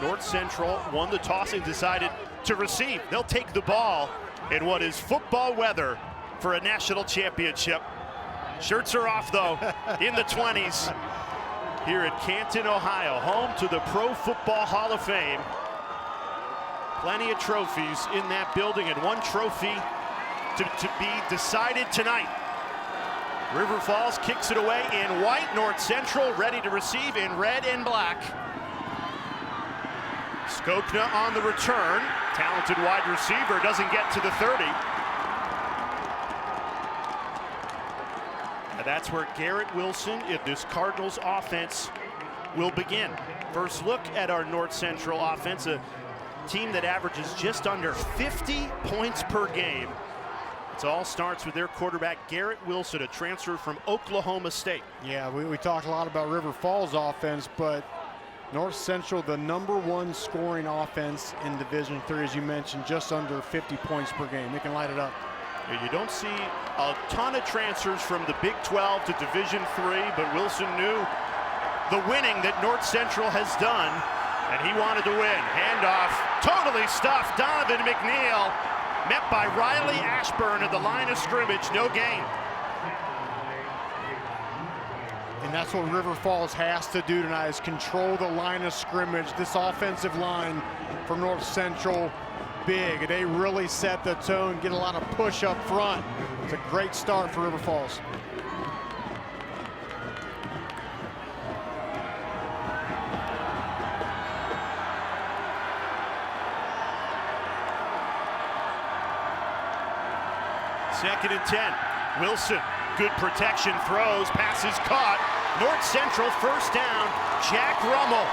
North Central won the toss and decided to receive. They'll take the ball in what is football weather for a national championship. Shirts are off, though, in the 20s here at Canton, Ohio, home to the Pro Football Hall of Fame. Plenty of trophies in that building, and one trophy to be decided tonight. River Falls kicks it away in white. North Central ready to receive in red and black. Skokna on the return. Talented wide receiver, doesn't get to the 30. And that's where Garrett Wilson in this Cardinals offense will begin. First look at our North Central offense, a team that averages just under 50 points per game. It all starts with their quarterback, Garrett Wilson, a transfer from Oklahoma State. Yeah, we talked a lot about River Falls offense, but North Central, the #1 scoring offense in Division III, as you mentioned, just under 50 points per game. They can light it up. You don't see a ton of transfers from the Big 12 to Division III, but Wilson knew the winning that North Central has done, and he wanted to win. Handoff, totally stuffed. Donovan McNeil met by Riley Ashburn at the line of scrimmage, no gain. And that's what River Falls has to do tonight, is control the line of scrimmage. This offensive line for North Central, big. They really set the tone, get a lot of push up front. It's a great start for River Falls. Second and 10. Wilson, good protection, throws, passes caught. North Central first down. Jack Rummel.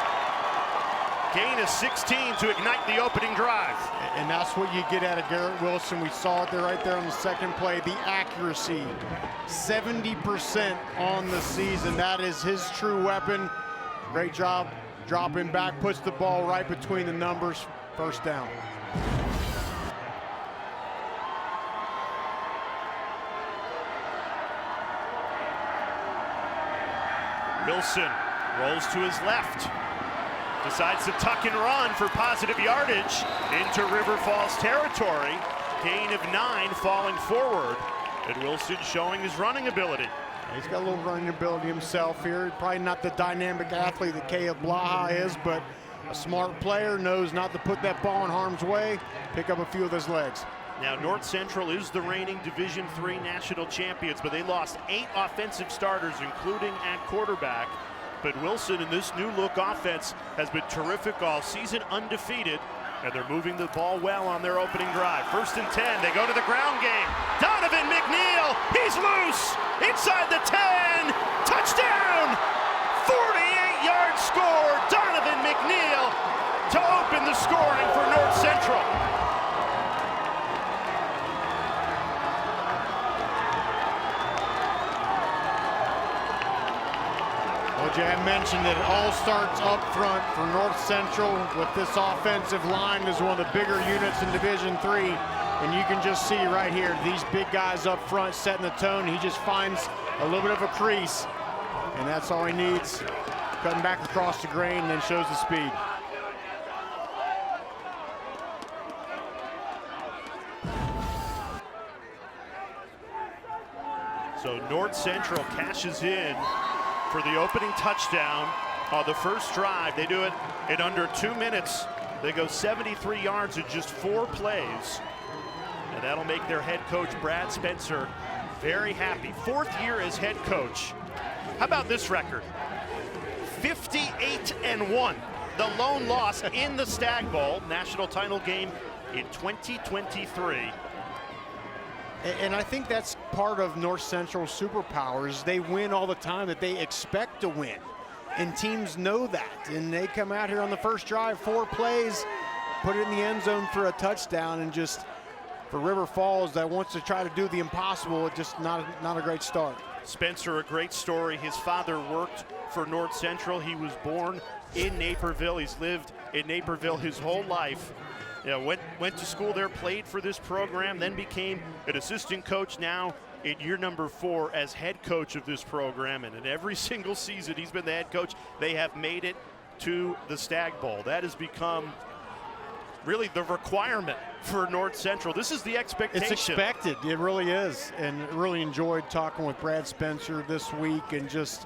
Gain of 16 to ignite the opening drive. And that's what you get out of Garrett Wilson. We saw it there right there on the second play. The accuracy, 70% on the season. That is his true weapon. Great job dropping back, puts the ball right between the numbers. First down. Wilson rolls to his left. Decides to tuck and run for positive yardage into River Falls territory. Gain of 9 falling forward. And Wilson showing his running ability. He's got a little running ability himself here. Probably not the dynamic athlete that Caleb Blaha is, but a smart player, knows not to put that ball in harm's way, pick up a few of those legs. Now, North Central is the reigning Division III national champions, but they lost 8 offensive starters, including at quarterback. But Wilson in this new look offense has been terrific all season, undefeated, and they're moving the ball well on their opening drive. First and 10, they go to the ground game. Donovan McNeil, he's loose, inside the 10, touchdown! 48-yard score, Donovan McNeil to open the scoring for North Central. I mentioned that it all starts up front for North Central with this offensive line is one of the bigger units in Division III. And you can just see right here, these big guys up front setting the tone. He just finds a little bit of a crease, and that's all he needs. Cutting back across the grain and then shows the speed. So North Central cashes in for the opening touchdown on the first drive. They do it in under 2 minutes. They go 73 yards in just 4 plays. And that'll make their head coach, Brad Spencer, very happy. 4th year as head coach. How about this record? 58-1. The lone loss in the Stagg Bowl, national title game in 2023. And I think that's part of North Central's superpowers. They win all the time, that they expect to win. And teams know that. And they come out here on the first drive, 4 plays, put it in the end zone for a touchdown. And just for River Falls that wants to try to do the impossible, it's just not a great start. Spencer, a great story. His father worked for North Central. He was born in Naperville. He's lived in Naperville his whole life. You know, went to school there, played for this program, then became an assistant coach, now in year number 4 as head coach of this program. And in every single season he's been the head coach, they have made it to the Stagg Bowl. That has become really the requirement for North Central. This is the expectation. It's expected. It really is. And really enjoyed talking with Brad Spencer this week, and just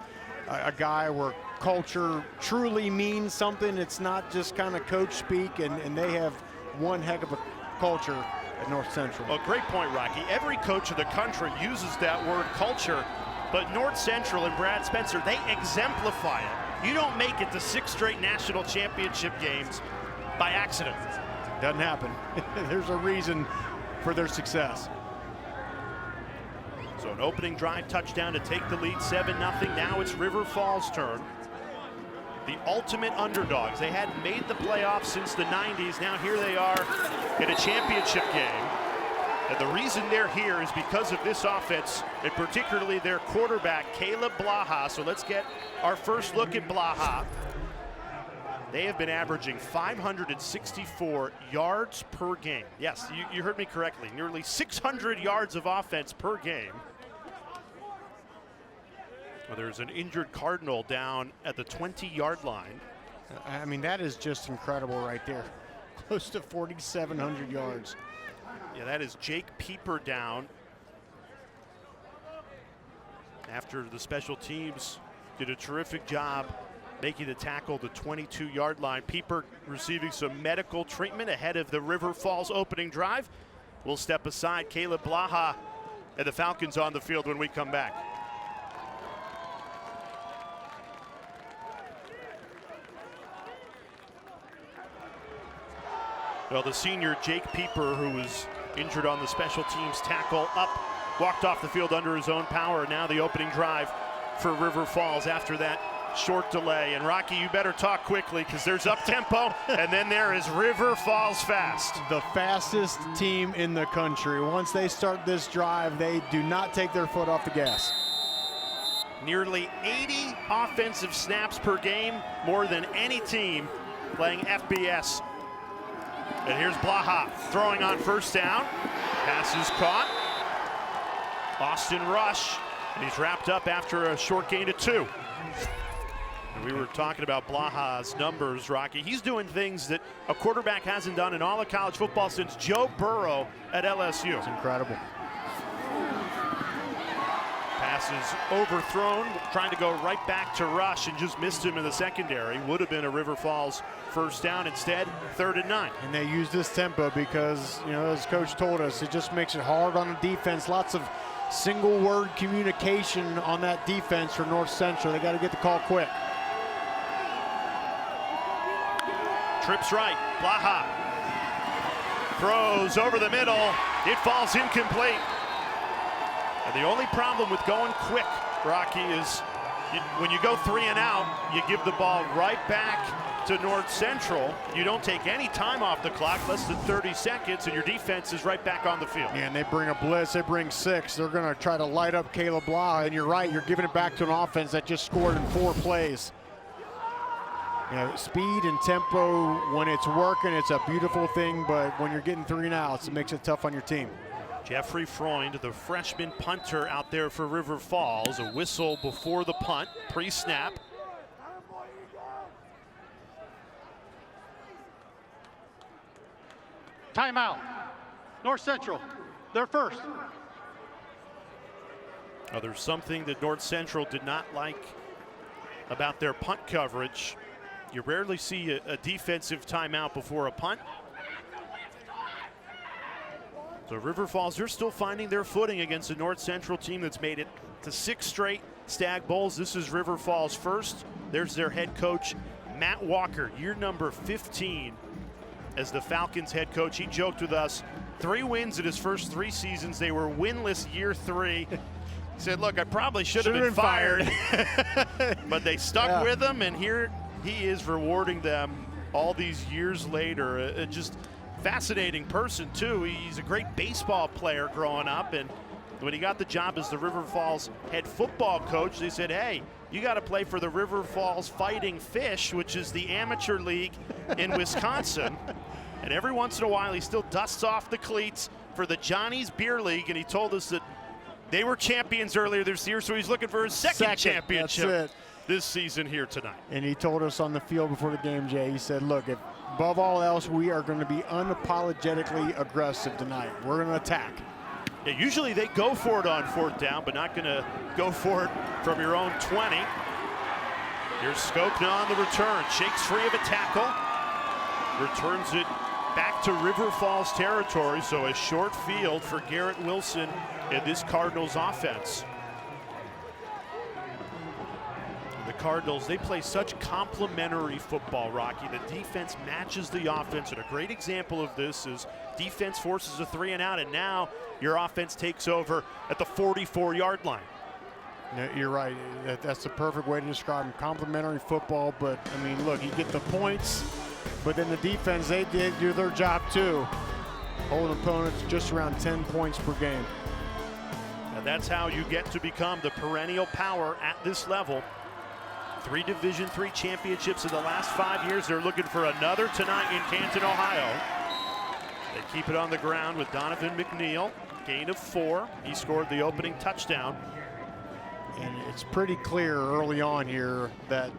a guy where culture truly means something. It's not just kind of coach speak, and they have one heck of a culture at North Central. Well, great point, Rocky. Every coach in the country uses that word culture, but North Central and Brad Spencer, they exemplify it. You don't make it to 6 straight national championship games by accident. Doesn't happen. There's a reason for their success. So an opening drive touchdown to take the lead, 7-0. Now it's River Falls' turn. The ultimate underdogs. They hadn't made the playoffs since the 90s. Now here they are in a championship game. And the reason they're here is because of this offense, and particularly their quarterback, Caleb Blaha. So let's get our first look at Blaha. They have been averaging 564 yards per game. Yes, you heard me correctly. Nearly 600 yards of offense per game. Well, there's an injured Cardinal down at the 20-yard line. I mean, that is just incredible right there. Close to 4,700 yards. Yeah, that is Jake Pieper down after the special teams did a terrific job making the tackle the 22-yard line. Pieper receiving some medical treatment ahead of the River Falls opening drive. We'll step aside. Caleb Blaha and the Falcons on the field when we come back. Well, the senior Jake Pieper, who was injured on the special teams tackle, walked off the field under his own power. Now the opening drive for River Falls after that short delay. And Rocky, you better talk quickly, because there's up tempo and then there is River Falls fast. The fastest team in the country. Once they start this drive, they do not take their foot off the gas. Nearly 80 offensive snaps per game, more than any team playing FBS. And here's Blaha throwing on first down. Pass is caught. Austin Rush, and he's wrapped up after a short gain of 2. And we were talking about Blaha's numbers, Rocky. He's doing things that a quarterback hasn't done in all of college football since Joe Burrow at LSU. It's incredible. Pass is overthrown, trying to go right back to Rush, and just missed him in the secondary. Would have been a River Falls first down. Instead, 3rd and 9. And they use this tempo because, you know, as Coach told us, it just makes it hard on the defense. Lots of single word communication on that defense for North Central. They got to get the call quick. Trips right, Blaha throws over the middle. It falls incomplete. And the only problem with going quick, Rocky, is when you go 3 and out, you give the ball right back to North Central. You don't take any time off the clock, less than 30 seconds, and your defense is right back on the field. Yeah, and they bring a blitz, they bring 6. They're going to try to light up Caleb Blaha, and you're right, you're giving it back to an offense that just scored in 4 plays. You know, speed and tempo, when it's working, it's a beautiful thing, but when you're getting 3 and outs, it makes it tough on your team. Jeffrey Freund, the freshman punter out there for River Falls. A whistle before the punt, pre-snap. Timeout. North Central, they're first. Oh, there's something that North Central did not like about their punt coverage. You rarely see a defensive timeout before a punt. So River Falls, they're still finding their footing against a North Central team that's made it to 6 straight Stagg Bowls. This is River Falls first. There's their head coach, Matt Walker, year number 15 as the Falcons head coach. He joked with us, 3 wins in his first 3 seasons. They were winless year 3. He said, look, I probably should have been fired. But they stuck with him, and here he is rewarding them all these years later. Just fascinating person, too. He's a great baseball player growing up, and when he got the job as the River Falls head football coach, they said, hey, you got to play for the River Falls Fighting Fish, which is the amateur league in Wisconsin. And every once in a while, he still dusts off the cleats for the Johnny's Beer League, and he told us that they were champions earlier this year, so he's looking for his second championship this season here tonight. And he told us on the field before the game, Jay, he said, look, if above all else, we are going to be unapologetically aggressive tonight. We're going to attack. Yeah, usually they go for it on 4th down, but not going to go for it from your own 20. Here's Skokna on the return. Shakes free of a tackle. Returns it back to River Falls territory. So a short field for Garrett Wilson in this Cardinals offense. The Cardinals, they play such complementary football, Rocky. The defense matches the offense, and a great example of this is defense forces a 3 and out, and now your offense takes over at the 44-yard line. No, you're right. That's the perfect way to describe them. Complementary football, but I mean, look, you get the points, but then the defense, they did do their job too. Holding opponents just around 10 points per game. And that's how you get to become the perennial power at this level. 3 Division III championships in the last 5 years. They're looking for another tonight in Canton, Ohio. They keep it on the ground with Donovan McNeil. Gain of 4. He scored the opening touchdown. And it's pretty clear early on here that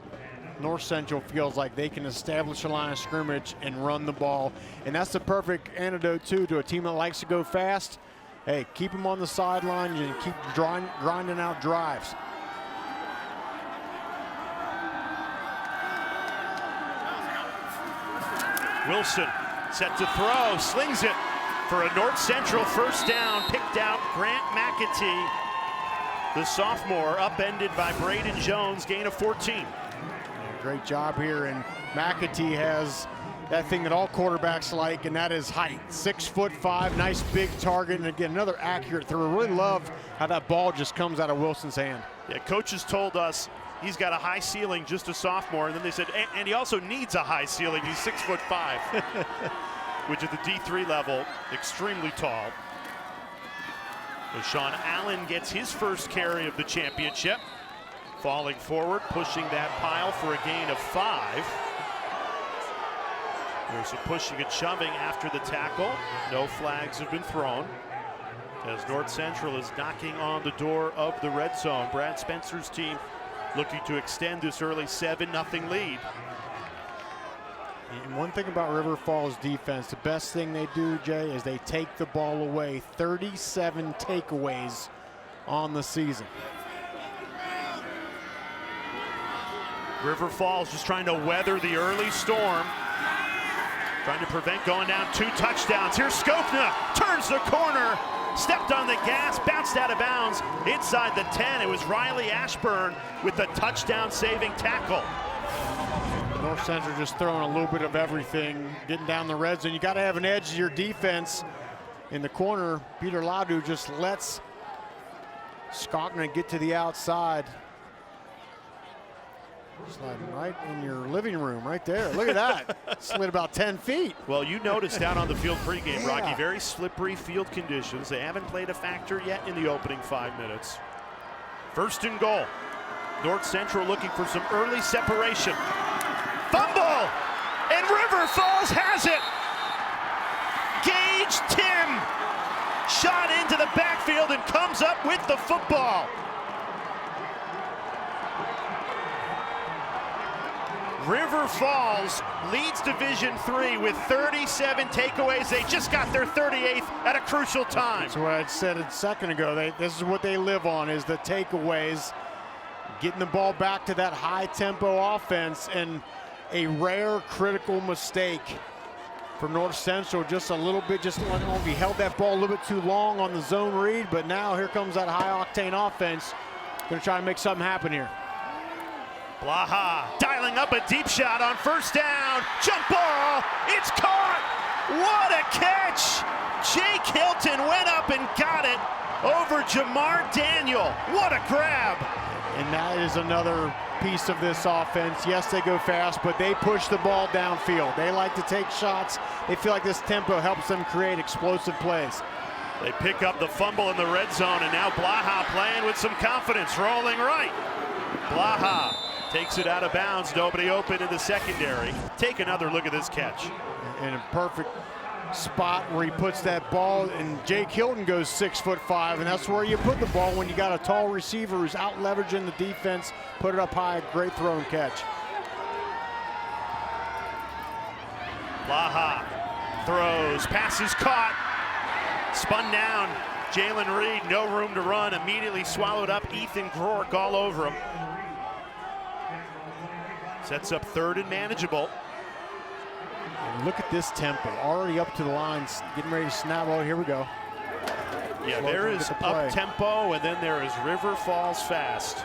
North Central feels like they can establish a line of scrimmage and run the ball. And that's the perfect antidote, too, to a team that likes to go fast. Hey, keep them on the sidelines and keep grinding out drives. Wilson set to throw, slings it for a North Central first down, picked out Grant McAtee, the sophomore, upended by Braden Jones, gain of 14. Great job here, and McAtee has that thing that all quarterbacks like, and that is height. 6'5", nice big target, and again, another accurate throw. I really love how that ball just comes out of Wilson's hand. Yeah, coaches told us he's got a high ceiling, just a sophomore, and then they said, and he also needs a high ceiling. He's 6'5", which at the D3 level, extremely tall. So Sean Allen gets his first carry of the championship. Falling forward, pushing that pile for a gain of 5. There's some pushing and shoving after the tackle. No flags have been thrown, as North Central is knocking on the door of the red zone. Brad Spencer's team looking to extend this early 7-0 lead. And one thing about River Falls defense, the best thing they do, Jay, is they take the ball away. 37 takeaways on the season. River Falls just trying to weather the early storm, trying to prevent going down 2 touchdowns. Here's Skokna, turns the corner, stepped on the gas, bounced out of bounds inside the 10. It was Riley Ashburn with the touchdown-saving tackle. North Central just throwing a little bit of everything, getting down the red zone. You got to have an edge to your defense. In the corner, Peter Ladu just lets Skokna get to the outside. Sliding right in your living room, right there. Look at that. Slid about 10 feet. Well, you noticed down on the field pregame, Rocky, very slippery field conditions. They haven't played a factor yet in the opening 5 minutes. 1st and goal. North Central looking for some early separation. Fumble! And River Falls has it! Gage Tim shot into the backfield and comes up with the football. River Falls leads Division III with 37 takeaways. They just got their 38th at a crucial time. That's what I said a second ago. This is what they live on, is the takeaways. Getting the ball back to that high-tempo offense, and a rare critical mistake for North Central. Just a little bit, he held that ball a little bit too long on the zone read, but now here comes that high-octane offense. Going to try to make something happen here. Blaha dialing up a deep shot on 1st down. Jump ball. It's caught. What a catch. Jake Hilton went up and got it over Jamar Daniel. What a grab. And that is another piece of this offense. Yes, they go fast, but they push the ball downfield. They like to take shots. They feel like this tempo helps them create explosive plays. They pick up the fumble in the red zone, and now Blaha playing with some confidence, rolling right. Blaha takes it out of bounds. Nobody open in the secondary. Take another look at this catch. And a perfect spot where he puts that ball, and Jake Hilton goes 6'5", and that's where you put the ball when you got a tall receiver who's out leveraging the defense. Put it up high, great throw and catch. Blaha throws, passes caught, spun down. Jalen Reed, no room to run, immediately swallowed up. Ethan Groark all over him. Sets up third and manageable. And look at this tempo, already up to the lines, getting ready to snap. Oh, here we go. Yeah, there is up tempo, and then there is River Falls fast.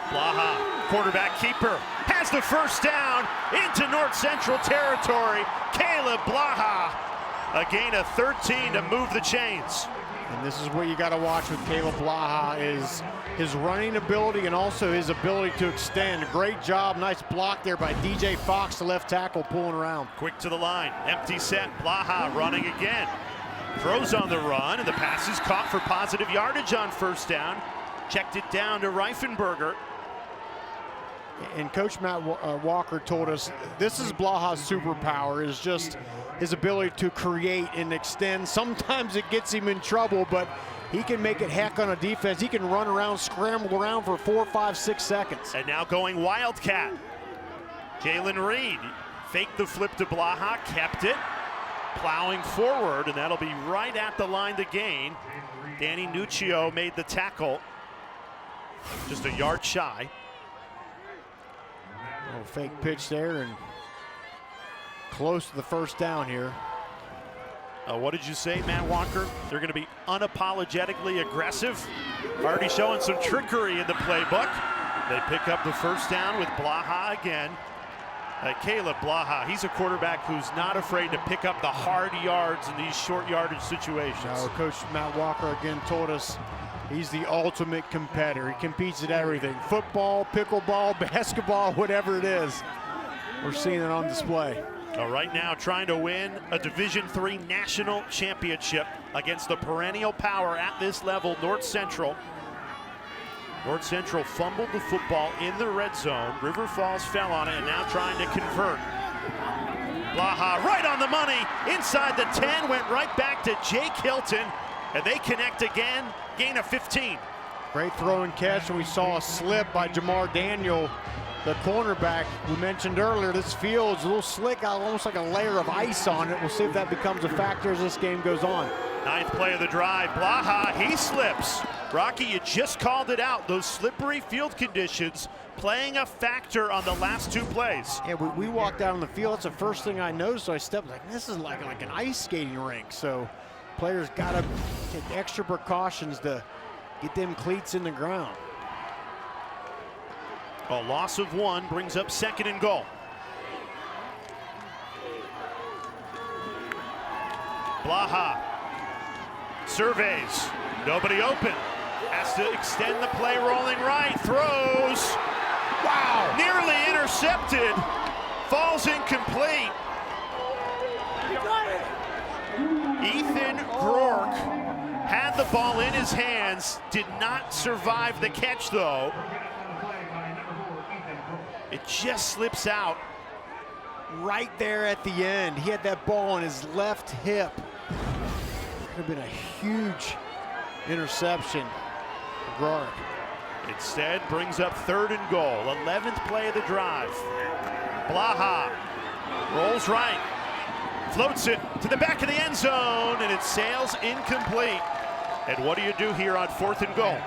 Blaha, quarterback keeper, has the first down into North Central territory. Caleb Blaha, a gain of 13 to move the chains. And this is what you got to watch with Caleb Blaha, is his running ability and also his ability to extend. Great job, nice block there by DJ Fox, the left tackle, pulling around. Quick to the line, empty set, Blaha running again. Throws on the run, and the pass is caught for positive yardage on first down. Checked it down to Reifenberger. And Coach Matt Walker told us this is Blaha's superpower, is just his ability to create and extend. Sometimes it gets him in trouble, but he can make it heck on a defense. He can run around, scramble around for 4, 5, 6 seconds. And now going Wildcat. Jalen Reed faked the flip to Blaha, kept it, plowing forward, and that'll be right at the line to gain. Danny Nuccio made the tackle, just a yard shy. Little fake pitch there, and close to the first down here. What did you say, Matt Walker? They're going to be unapologetically aggressive. Already showing some trickery in the playbook. They pick up the first down with Blaha again. Caleb Blaha, he's a quarterback who's not afraid to pick up the hard yards in these short yardage situations. No, Coach Matt Walker again told us he's the ultimate competitor. He competes at everything. Football, pickleball, basketball, whatever it is. We're seeing it on display. Right now trying to win a Division III national championship against the perennial power at this level, North Central. North Central fumbled the football in the red zone. River Falls fell on it and now trying to convert. Blaha right on the money, inside the 10, went right back to Jake Hilton, and they connect again, gain of 15. Great throw and catch, and we saw a slip by Jamar Daniel, the cornerback. We mentioned earlier, this field's a little slick, almost like a layer of ice on it. We'll see if that becomes a factor as this game goes on. Ninth play of the drive, Blaha, he slips. Rocky, you just called it out. Those slippery field conditions playing a factor on the last two plays. Yeah, we walked out on the field. That's the first thing I noticed. So I stepped like, this is like an ice skating rink. So players got to take extra precautions to get them cleats in the ground. A loss of 1 brings up 2nd and goal. Blaha surveys, nobody open. Has to extend the play, rolling right, throws. Wow, nearly intercepted, falls incomplete. Ethan Groark had the ball in his hands, did not survive the catch though. It just slips out. Right there at the end, he had that ball on his left hip. Could have been a huge interception for Groark. Instead, brings up 3rd and goal, 11th play of the drive. Blaha rolls right, floats it to the back of the end zone, and it sails incomplete. And what do you do here on 4th and goal?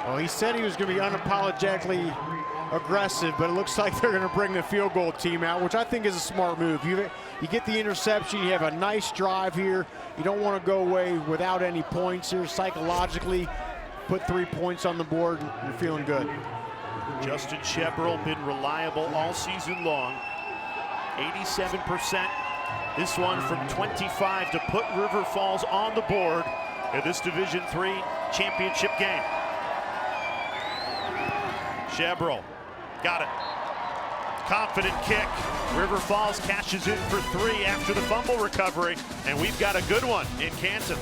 Well, he said he was going to be unapologetically aggressive, but it looks like they're going to bring the field goal team out, which I think is a smart move. You get the interception, you have a nice drive here. You don't want to go away without any points here. Psychologically, put 3 points on the board, and you're feeling good. Justin Shepard been reliable all season long. 87%. This one from 25 to put River Falls on the board in this Division III championship game. Shepard got it. Confident kick. River Falls cashes in for 3 after the fumble recovery, and we've got a good one in Canton.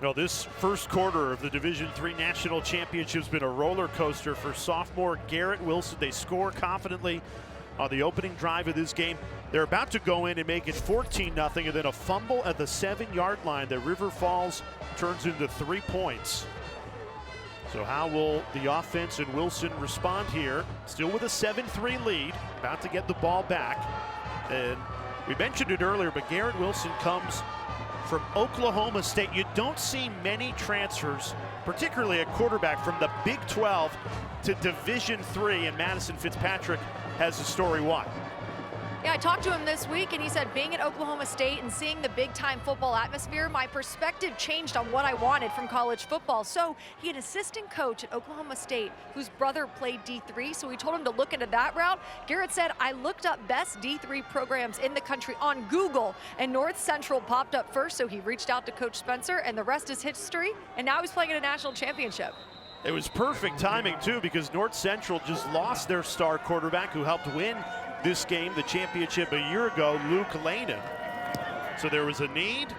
No, this first quarter of the Division III National Championship has been a roller coaster for sophomore Garrett Wilson. They score confidently on the opening drive of this game. They're about to go in and make it 14-0, and then a fumble at the 7-yard line that River Falls turns into 3 points. So how will the offense and Wilson respond here? Still with a 7-3 lead, about to get the ball back. And we mentioned it earlier, but Garrett Wilson comes from Oklahoma State. You don't see many transfers, particularly at quarterback, from the Big 12 to Division III, and Madison Fitzpatrick has the story why. Yeah, I talked to him this week, and he said being at Oklahoma State and seeing the big-time football atmosphere, my perspective changed on what I wanted from college football. So he had an assistant coach at Oklahoma State whose brother played D3, so he told him to look into that route. Garrett said, I looked up best D3 programs in the country on Google, and North Central popped up first, so he reached out to Coach Spencer, and the rest is history, and now he's playing at a national championship. It was perfect timing, too, because North Central just lost their star quarterback who helped win this game, the championship, a year ago, Luke Lanham. So there was a need.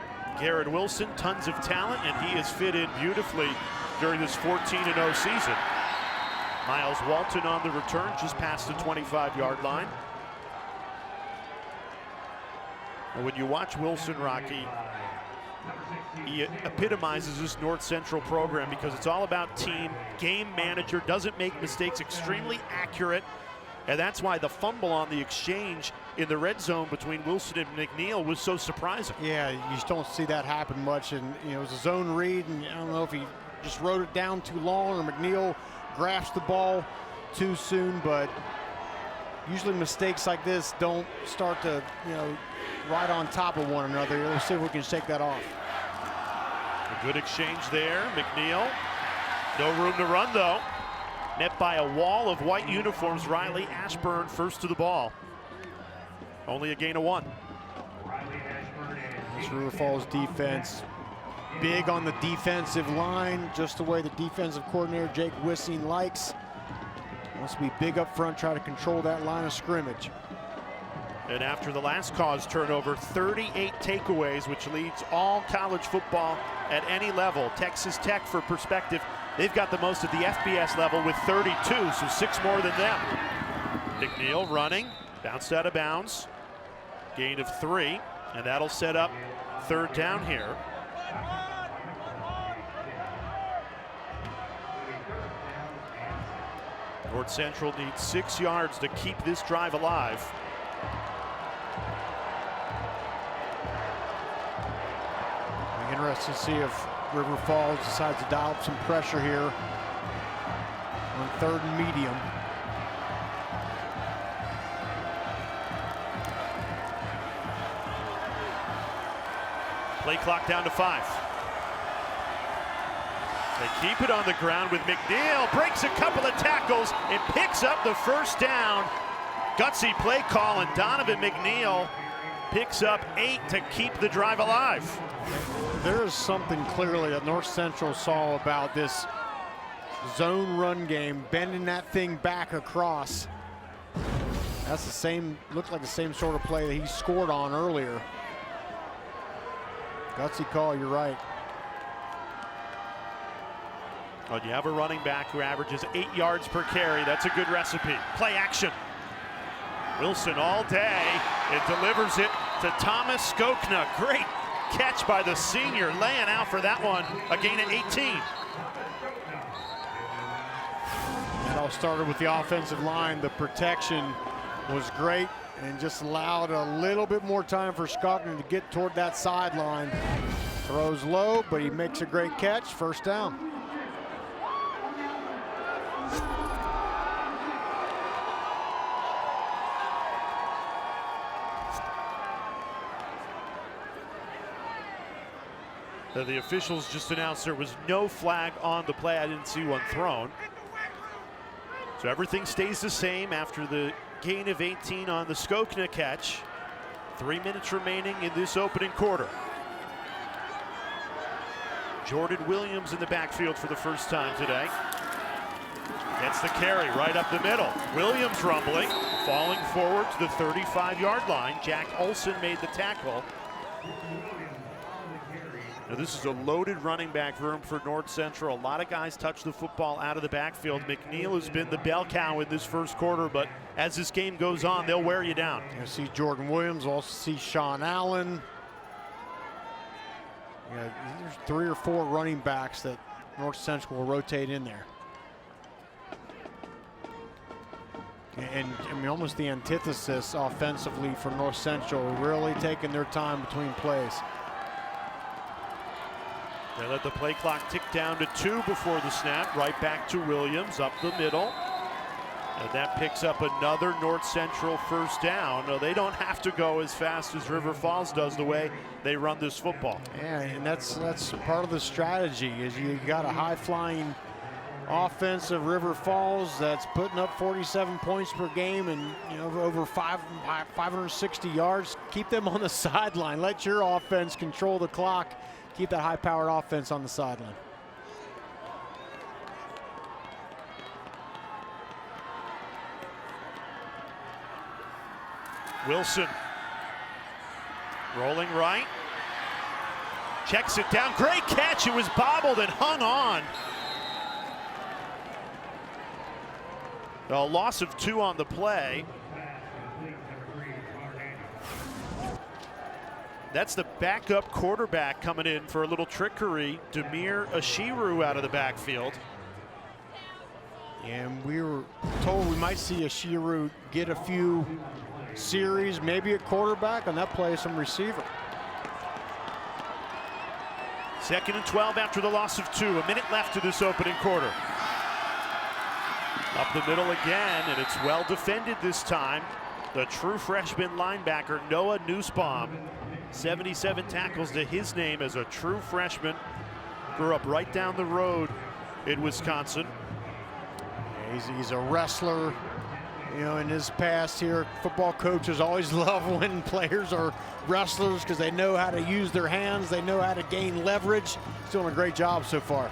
Garrett Wilson, tons of talent, and he has fit in beautifully during this 14-0 season. Miles Walton on the return, just past the 25-yard line. And when you watch Wilson, Rocky, he epitomizes this North Central program because it's all about team, game manager, doesn't make mistakes, extremely accurate. And that's why the fumble on the exchange in the red zone between Wilson and McNeil was so surprising. Yeah, you just don't see that happen much. And, you know, it was a zone read, and I don't know if he just wrote it down too long or McNeil grasped the ball too soon, but usually mistakes like this don't start to, you know, right on top of one another. Let's see if we can shake that off. A good exchange there. McNeil, no room to run though. Met by a wall of white uniforms. Riley Ashburn first to the ball. Only a gain of 1. This River Falls defense, big on the defensive line, just the way the defensive coordinator Jake Wissing likes. Wants to be big up front, try to control that line of scrimmage. And after the last cause turnover, 38 takeaways, which leads all college football at any level. Texas Tech, for perspective, they've got the most at the FBS level with 32, so 6 more than them. McNeil running, bounced out of bounds, gain of 3, and that'll set up 3rd down here. North Central needs 6 yards to keep this drive alive. Interesting to see if River Falls decides to dial up some pressure here on 3rd and medium. Play clock down to 5. They keep it on the ground with McNeil, breaks a couple of tackles and picks up the 1st down. Gutsy play call, and Donovan McNeil picks up 8 to keep the drive alive. There is something clearly that North Central saw about this zone run game, bending that thing back across. That's the same, looks like the same sort of play that he scored on earlier. Gutsy call, you're right. Well, you have a running back who averages 8 yards per carry. That's a good recipe. Play action. Wilson all day. It delivers it to Thomas Skokna. Great catch by the senior, laying out for that one. A gain of 18. It all started with the offensive line. The protection was great and just allowed a little bit more time for Skokna to get toward that sideline. Throws low, but he makes a great catch. 1st down. The officials just announced there was no flag on the play. I didn't see one thrown. So everything stays the same after the gain of 18 on the Skokna catch. 3 minutes remaining in this opening quarter. Jordan Williams in the backfield for the first time today. Gets the carry right up the middle. Williams rumbling, falling forward to the 35-yard line. Jack Olson made the tackle. Now, this is a loaded running back room for North Central. A lot of guys touch the football out of the backfield. McNeil has been the bell cow in this first quarter, but as this game goes on, they'll wear you down. You see Jordan Williams, also see Sean Allen. Yeah, there's 3 or 4 running backs that North Central will rotate in there. And I mean, almost the antithesis offensively for North Central, really taking their time between plays. They let the play clock tick down to 2 before the snap. Right back to Williams up the middle. And that picks up another North Central first down. No, they don't have to go as fast as River Falls does the way they run this football. Yeah, and that's part of the strategy is you got a high-flying offense of River Falls that's putting up 47 points per game and over 560 yards. Keep them on the sideline. Let your offense control the clock. Keep that high-powered offense on the sideline. Wilson rolling right, checks it down. Great catch. It was bobbled and hung on. A loss of 2 on the play. That's the backup quarterback coming in for a little trickery. Demir Ashiru out of the backfield. And we were told we might see Ashiru get a few series, maybe at quarterback, on that play some receiver. 2nd and 12 after the loss of 2. A minute left to this opening quarter. Up the middle again, and it's well defended this time. The true freshman linebacker, Noah Nussbaum. 77 tackles to his name as a true freshman. Grew up right down the road in Wisconsin. Yeah, he's a wrestler. In his past here, football coaches always love when players are wrestlers because they know how to use their hands. They know how to gain leverage. He's doing a great job so far.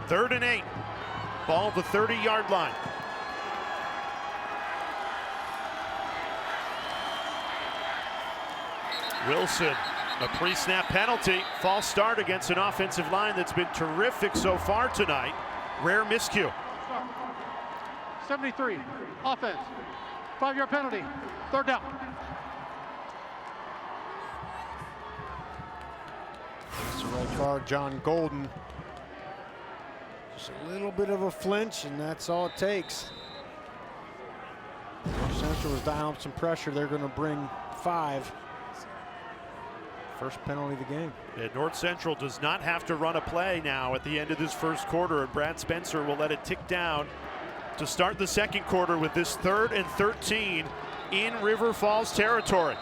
3rd and 8. Ball at the 30-yard line. Wilson, a pre-snap penalty. False start against an offensive line that's been terrific so far tonight. Rare miscue. 73, offense, 5-yard penalty, 3rd down. That's the right guard, John Golden. Just a little bit of a flinch, and that's all it takes. North Central was dialing up some pressure. They're going to bring 5. First penalty of the game. Yeah, North Central does not have to run a play now at the end of this first quarter, and Brad Spencer will let it tick down to start the second quarter with this 3rd and 13 in River Falls territory.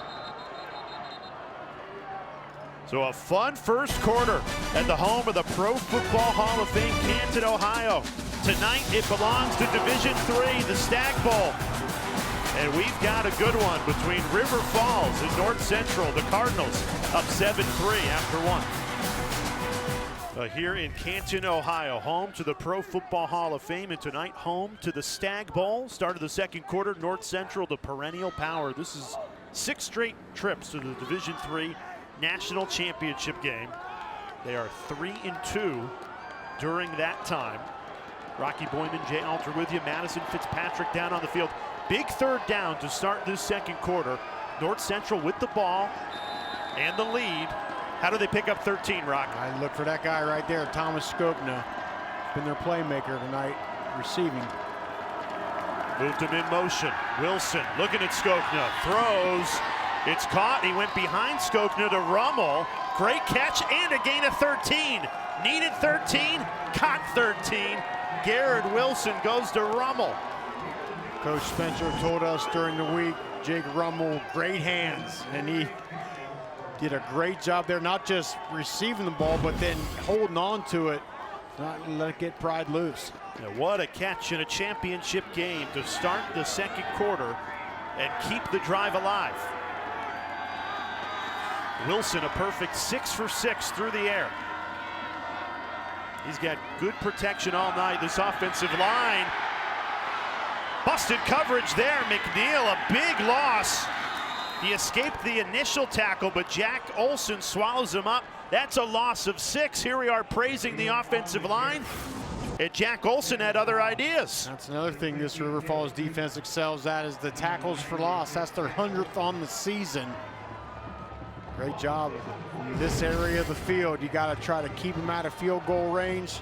So a fun first quarter at the home of the Pro Football Hall of Fame, Canton, Ohio. Tonight it belongs to Division III, the Stagg Bowl. And we've got a good one between River Falls and North Central. The Cardinals up 7-3 after 1. Here in Canton, Ohio, home to the Pro Football Hall of Fame, and tonight home to the Stagg Bowl. Start of the second quarter, North Central, the perennial power. This is 6 straight trips to the Division III National Championship game. They are 3-2 during that time. Rocky Boyman, Jay Alter with you. Madison Fitzpatrick down on the field. Big 3rd down to start this second quarter. North Central with the ball and the lead. How do they pick up 13, Rock? I look for that guy right there, Thomas Skopna. Been their playmaker tonight, receiving. Moved him in motion. Wilson looking at Skopna, throws. It's caught. He went behind Skopna to Rummel. Great catch and a gain of 13. Needed 13, caught 13. Garrett Wilson goes to Rummel. Coach Spencer told us during the week, Jake Rummel, great hands, and he did a great job there, not just receiving the ball, but then holding on to it, not let it get pried loose. Yeah, what a catch in a championship game to start the second quarter and keep the drive alive. Wilson, a perfect 6 for 6 through the air. He's got good protection all night. This offensive line. Busted coverage there. McNeil, a big loss. He escaped the initial tackle, but Jack Olson swallows him up. That's a loss of 6. Here we are praising the offensive line. And Jack Olson had other ideas. That's another thing this River Falls defense excels at is the tackles for loss. That's their 100th on the season. Great job in this area of the field. You got to try to keep them out of field goal range.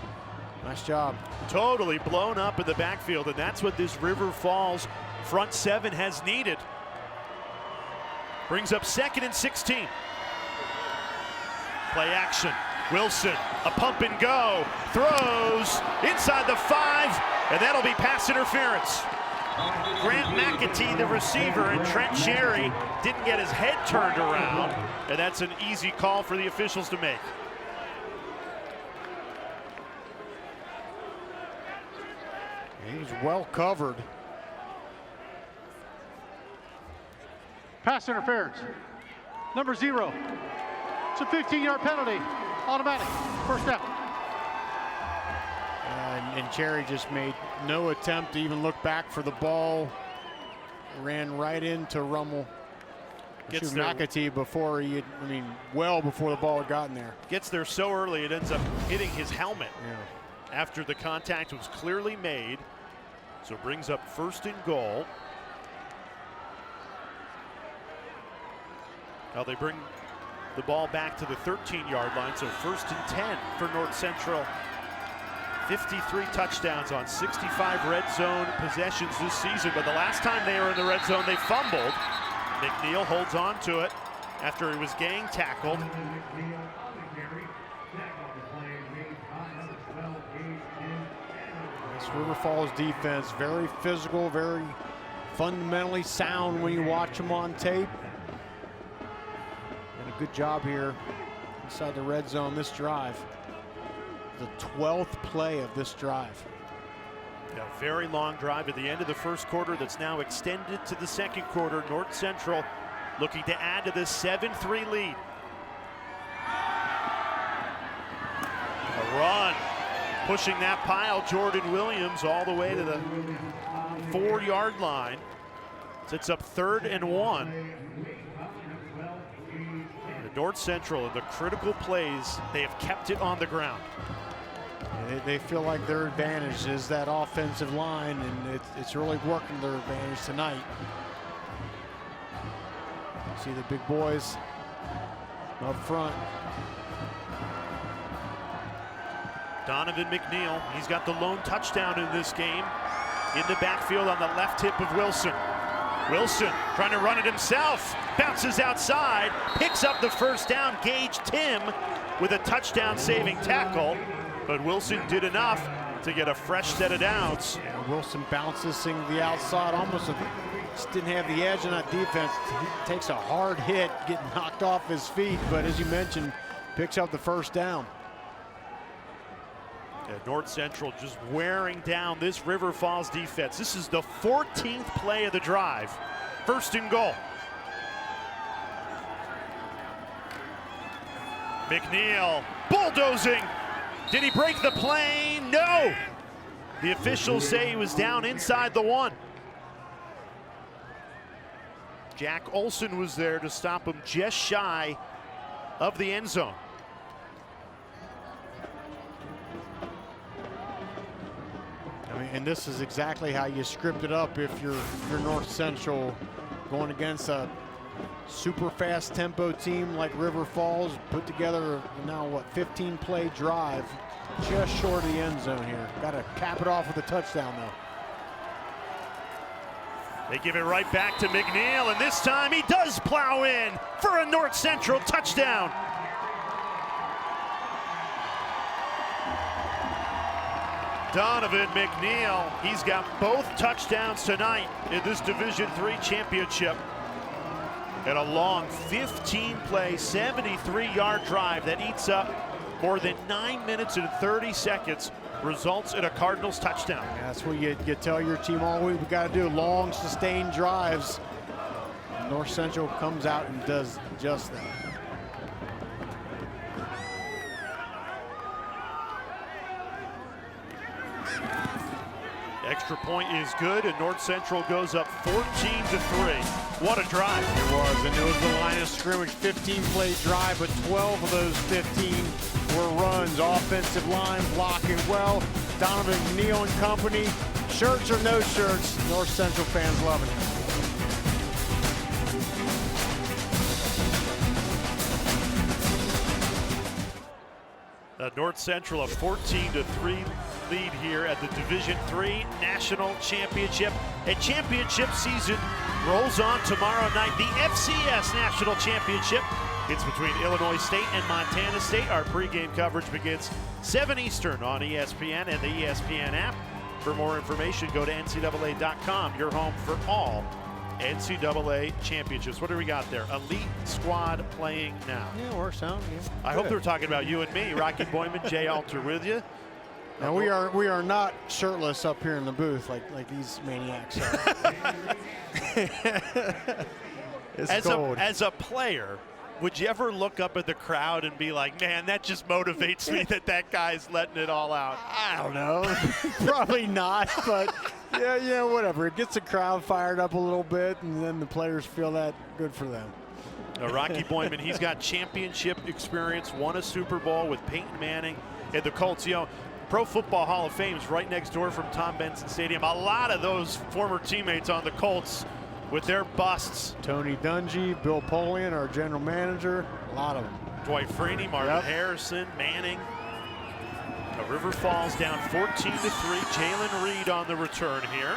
Nice job. Totally blown up in the backfield, and that's what this River Falls front 7 has needed. Brings up 2nd and 16. Play action. Wilson, a pump and go, throws inside the 5, and that'll be pass interference. Grant McAtee, the receiver, and Trent Sherry didn't get his head turned around, and that's an easy call for the officials to make. He was well covered. Pass interference. Number 0. It's a 15-yard penalty. Automatic. First down. And Cherry just made no attempt to even look back for the ball. Ran right into Rummel. Gets there, McAtee before he had, well before the ball had gotten there. gets there so early it ends up hitting his helmet Yeah. after the contact was clearly made. So it brings up 1st and goal. Now they bring the ball back to the 13-yard line, so 1st and 10 for North Central. 53 touchdowns on 65 red zone possessions this season, but the last time they were in the red zone, they fumbled. McNeil holds on to it after he was gang tackled. This River Falls defense, very physical, very fundamentally sound when you watch them on tape. And a good job here inside the red zone this drive. The 12th play of this drive. A very long drive at the end of the first quarter that's now extended to the second quarter. North Central looking to add to this 7-3 lead. A run, pushing that pile, Jordan Williams all the way to the 4-yard line. Sets up 3rd and 1. The North Central, in the critical plays, they have kept it on the ground. They feel like their advantage is that offensive line, and it's really working their advantage tonight. See the big boys up front. Donovan McNeil, he's got the lone touchdown in this game. In the backfield on the left hip of Wilson. Wilson trying to run it himself, bounces outside, picks up the first down. Gage Tim with a touchdown saving tackle, but Wilson did enough to get a fresh set of downs. Yeah, Wilson bounces thing to the outside, almost just didn't have the edge on that defense. He takes a hard hit, getting knocked off his feet, but as you mentioned, picks up the first down. Yeah, North Central just wearing down this River Falls defense. This is the 14th play of the drive. 1st and goal. McNeil bulldozing. Did he break the play? No. The officials say he was down inside the 1. Jack Olson was there to stop him just shy of the end zone. And this is exactly how you script it up if you're North Central going against a super fast tempo team like River Falls. Put together now what, 15-play drive just short of the end zone here. Got to cap it off with a touchdown though. They give it right back to McNeil, and this time he does plow in for a North Central touchdown. Donovan McNeil, he's got both touchdowns tonight in this Division III championship. And a long 15-play, 73-yard drive that eats up more than 9 minutes and 30 seconds, results in a Cardinals touchdown. Yeah, that's what you tell your team all week. We got to do long, sustained drives. North Central comes out and does just that. Extra point is good, and North Central goes up 14-3. What a drive. It was, and it was the line of scrimmage, 15-play drive, but 12 of those 15 were runs. Offensive line blocking well. Donovan McNeil and company, shirts or no shirts, North Central fans loving it. North Central a 14-3 lead here at the Division III National Championship. And championship season rolls on tomorrow night. The FCS National Championship. It's between Illinois State and Montana State. Our pregame coverage begins 7 Eastern on ESPN and the ESPN app. For more information, go to NCAA.com, your home for all NCAA championships. What do we got there? Elite squad playing now. Yeah, works out. Yeah. I hope they're talking about you and me. Rocky Boyman, Jay Alter with you. Now we are not shirtless up here in the booth like these maniacs are. It's cold. As a player, would you ever look up at the crowd and be like, man, that just motivates me that guy's letting it all out? I don't know. Probably not, but yeah, whatever. It gets the crowd fired up a little bit, and then the players feel that good for them. Rocky Boyman, he's got championship experience, won a Super Bowl with Peyton Manning and the Colts. You know, Pro Football Hall of Fame is right next door from Tom Benson Stadium. A lot of those former teammates on the Colts with their busts. Tony Dungy, Bill Polian, our general manager, a lot of them. Dwight Freeney, Marvin Harrison, Manning. River Falls down 14-3. Jalen Reed on the return here.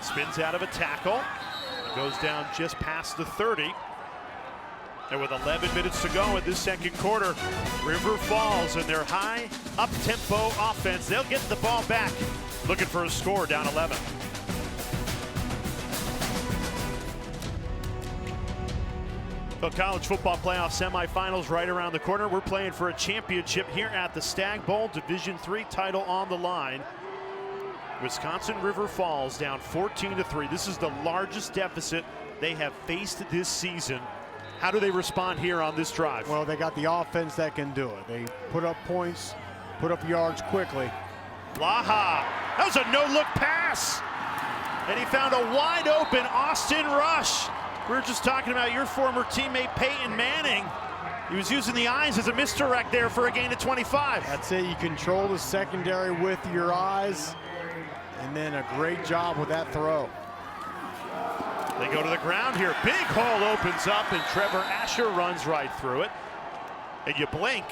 Spins out of a tackle. Goes down just past the 30. And with 11 minutes to go in this second quarter, River Falls and their high up-tempo offense, they'll get the ball back. Looking for a score, down 11. The college football playoff semifinals right around the corner. We're playing for a championship here at the Stagg Bowl. Division III title on the line. Wisconsin River Falls down 14-3. This is the largest deficit they have faced this season. How do they respond here on this drive? Well, they got the offense that can do it. They put up points, put up yards quickly. Blaha, that was a no-look pass. And he found a wide open Austin Rush. We were just talking about your former teammate Peyton Manning. He was using the eyes as a misdirect there for a gain of 25. That's it. You control the secondary with your eyes, and then a great job with that throw. They go to the ground here. Big hole opens up, and Trevor Asher runs right through it. And you blink,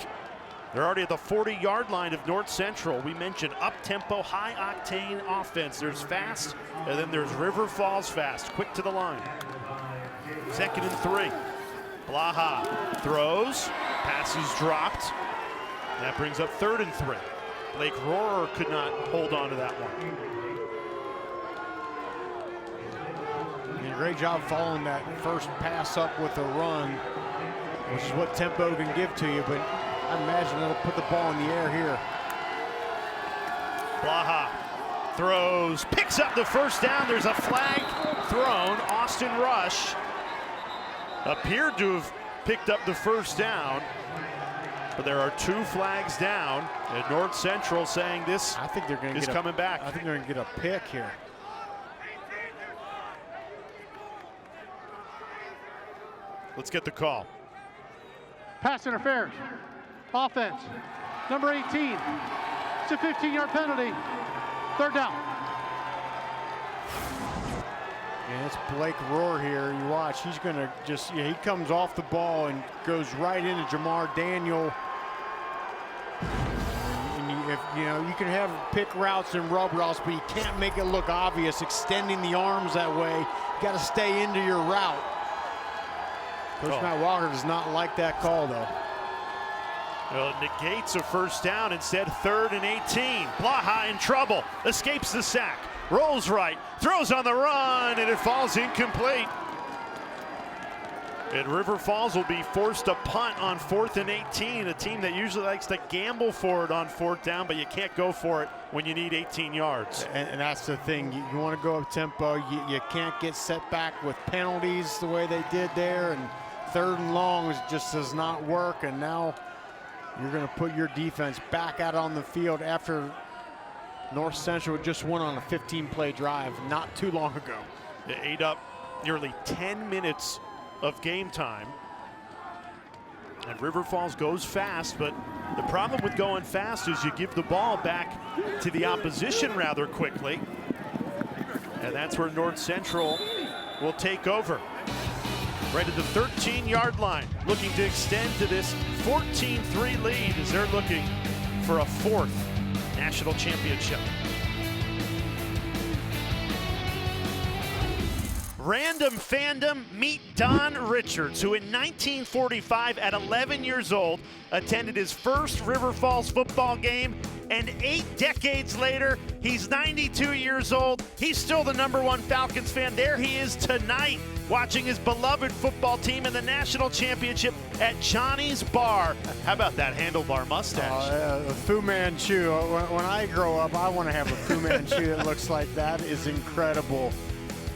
they're already at the 40-yard line of North Central. We mentioned up-tempo, high-octane offense. There's fast, and then there's River Falls fast, quick to the line. 2nd and 3. Blaha throws, passes dropped. That brings up 3rd and 3. Blake Rohrer could not hold on to that one. And a great job following that first pass up with a run, which is what tempo can give to you, but I imagine they'll put the ball in the air here. Blaha throws, picks up the first down. There's a flag thrown. Austin Rush appeared to have picked up the first down, but there are 2 flags down, and North Central saying this I think they're going to is coming back. I think they're going to get a pick here. Let's get the call. Pass interference. Offense. Number 18. It's a 15-yard penalty. 3rd down. And it's Blake Rohrer here. You watch, he's going to just, he comes off the ball and goes right into Jamar Daniel. And you can have pick routes and rub routes, but you can't make it look obvious extending the arms that way. You got to stay into your route. Coach Matt Walker does not like that call, though. Well, it negates a first down. Instead, 3rd and 18. Blaha in trouble. Escapes the sack. Rolls right. Throws on the run, and it falls incomplete. And River Falls will be forced to punt on 4th and 18. A team that usually likes to gamble for it on 4th down, but you can't go for it when you need 18 yards. And that's the thing. You want to go up tempo. You can't get set back with penalties the way they did there. And 3rd and long just does not work. And now you're going to put your defense back out on the field after North Central just went on a 15-play drive not too long ago. They ate up nearly 10 minutes of game time. And River Falls goes fast, but the problem with going fast is you give the ball back to the opposition rather quickly. And that's where North Central will take over. Right at the 13-yard line, looking to extend to this 14-3 lead as they're looking for a 4th national championship. Random fandom, meet Don Richards, who in 1945 at 11 years old attended his first River Falls football game, and 8 decades later, he's 92 years old. He's still the #1 Falcons fan. There he is tonight, watching his beloved football team in the national championship at Johnny's Bar. How about that handlebar mustache? The Fu Manchu. When I grow up, I want to have a Fu Manchu that looks like that. Is incredible.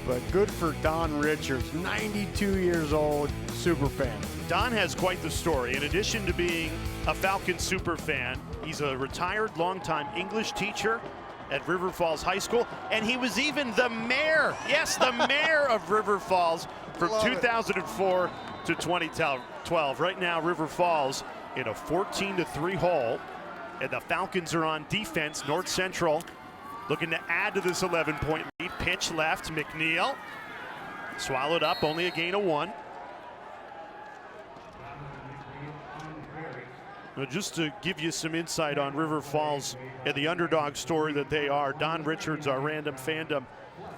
But good for Don Richards, 92 years old, super fan. Don has quite the story. In addition to being a Falcons super fan, he's a retired longtime English teacher at River Falls High School, and he was even the mayor, yes, the mayor of River Falls from 2004 to 2012. Right now, River Falls in a 14-3 hole, and the Falcons are on defense. North Central looking to add to this 11-point lead. Pitch left, McNeil. Swallowed up, only a gain of 1. Now, just to give you some insight on River Falls and the underdog story that they are, Don Richards, our random fandom,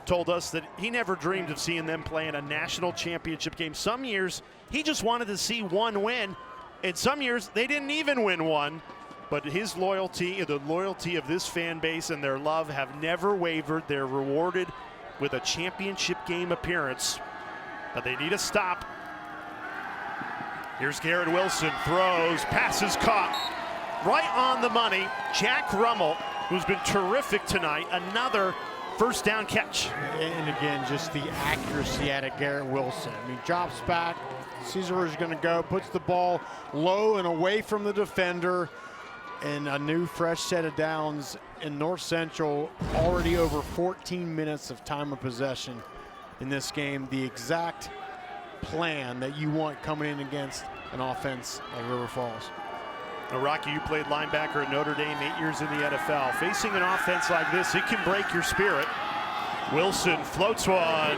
told us that he never dreamed of seeing them play in a national championship game. Some years, he just wanted to see one win, and some years, they didn't even win one. But his loyalty, the loyalty of this fan base and their love have never wavered. They're rewarded with a championship game appearance, but they need a stop. Here's Garrett Wilson, throws, passes caught, right on the money. Jack Rummel, who's been terrific tonight, another first down catch. And again, just the accuracy out of Garrett Wilson. I mean, drops back, sees where he's gonna go, puts the ball low and away from the defender, and a new fresh set of downs in North Central. Already over 14 minutes of time of possession in this game. The exact plan that you want coming in against an offense like River Falls. Now, Rocky, you played linebacker at Notre Dame, 8 years in the NFL. Facing an offense like this, it can break your spirit. Wilson floats one.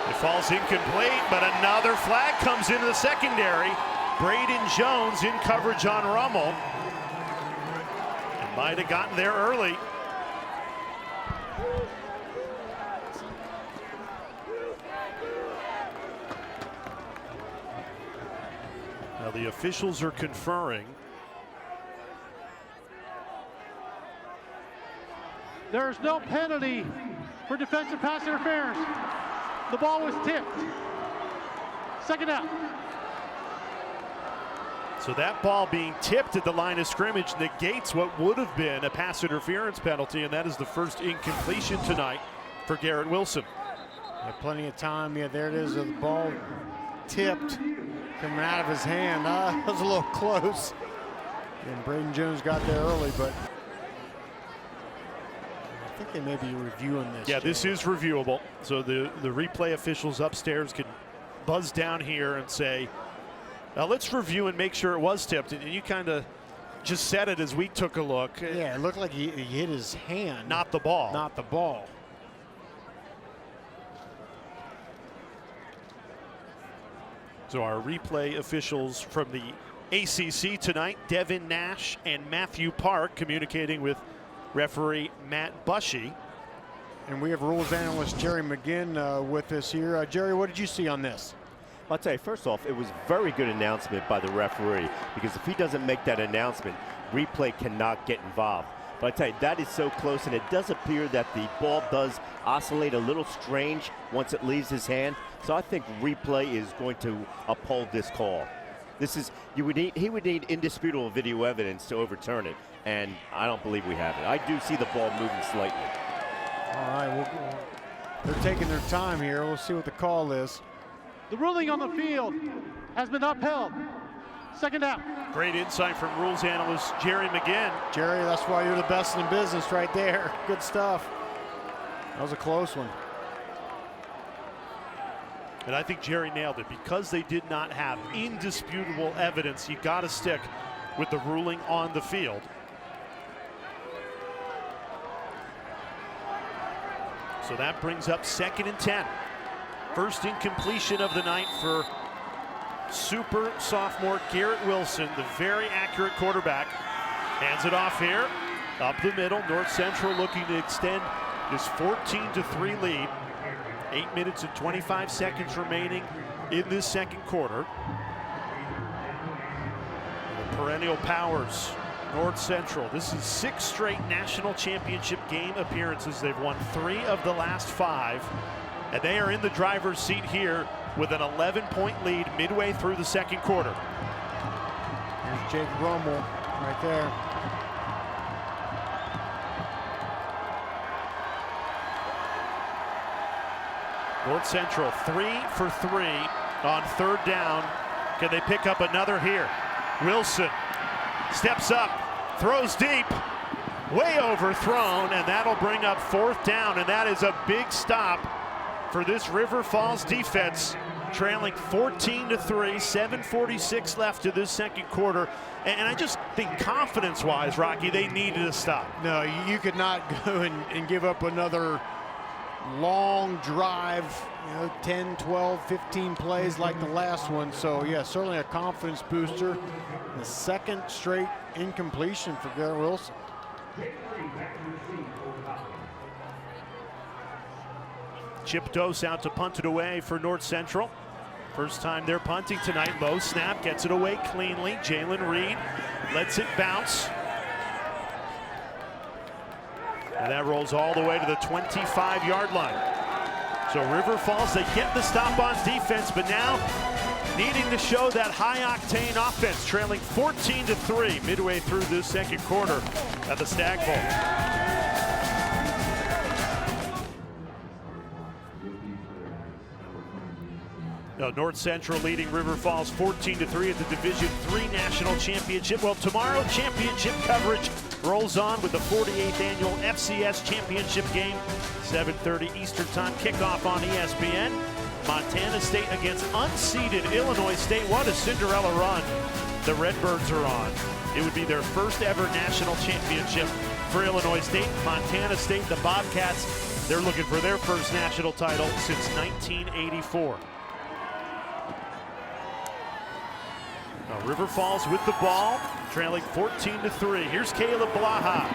It falls incomplete, but another flag comes into the secondary. Braden Jones in coverage on Rummel. Might have gotten there early. Now the officials are conferring. There is no penalty for defensive pass interference. The ball was tipped. Second down. So that ball being tipped at the line of scrimmage negates what would have been a pass interference penalty, and that is the first incompletion tonight for Garrett Wilson. Yeah, plenty of time. Yeah, there it is. The ball tipped, coming out of his hand. That was a little close. And Braden Jones got there early, but I think they may be reviewing this. Yeah, this is reviewable. So the replay officials upstairs can buzz down here and say, now let's review and make sure it was tipped. And you kind of just said it as we took a look. Yeah, it looked like he hit his hand. Not the ball. Not the ball. So our replay officials from the ACC tonight, Devin Nash and Matthew Park, communicating with referee Matt Bushy. And we have rules analyst Jerry McGinn with us here. Jerry, what did you see on this? I'll tell you, first off, it was very good announcement by the referee, because if he doesn't make that announcement, replay cannot get involved. But I tell you, that is so close, and it does appear that the ball does oscillate a little strange once it leaves his hand. So I think replay is going to uphold this call. This is, he would need indisputable video evidence to overturn it, and I don't believe we have it. I do see the ball moving slightly. All right, they're taking their time here. We'll see what the call is. The ruling on the field has been upheld. Second down. Great insight from rules analyst Jerry McGinn. Jerry, that's why you're the best in the business right there. Good stuff. That was a close one. And I think Jerry nailed it. Because they did not have indisputable evidence, you got to stick with the ruling on the field. So that brings up 2nd and 10. First incompletion of the night for super sophomore Garrett Wilson, the very accurate quarterback. Hands it off here, up the middle. North Central looking to extend this 14-3 lead. 8 minutes and 25 seconds remaining in this second quarter. The perennial powers, North Central. This is 6 straight national championship game appearances. They've won 3 of the last 5, and they are in the driver's seat here with an 11-point lead midway through the second quarter. There's Jake Rummel right there. North Central 3 for 3 on 3rd down. Can they pick up another here? Wilson steps up, throws deep, way overthrown, and that'll bring up 4th down, and that is a big stop for this River Falls defense, trailing 14-3, 7:46 left to this second quarter. And I just think confidence-wise, Rocky, they needed a stop. No, you could not go and give up another long drive, 10, 12, 15 plays like the last one. So yeah, certainly a confidence booster. The 2nd straight incompletion for Garrett Wilson. Chip Dose out to punt it away for North Central. First time they're punting tonight. Low snap, gets it away cleanly. Jalen Reed lets it bounce. And that rolls all the way to the 25-yard line. So River Falls, they get the stop on defense, but now needing to show that high-octane offense, trailing 14-3 midway through this second quarter at the Stagg Bowl. North Central leading River Falls 14-3 at the Division III National Championship. Well, tomorrow championship coverage rolls on with the 48th annual FCS Championship game. 7:30 Eastern Time kickoff on ESPN. Montana State against unseeded Illinois State. What a Cinderella run the Redbirds are on. It would be their first ever national championship for Illinois State. Montana State, the Bobcats, they're looking for their first national title since 1984. Now River Falls with the ball, trailing 14-3. Here's Caleb Blaha.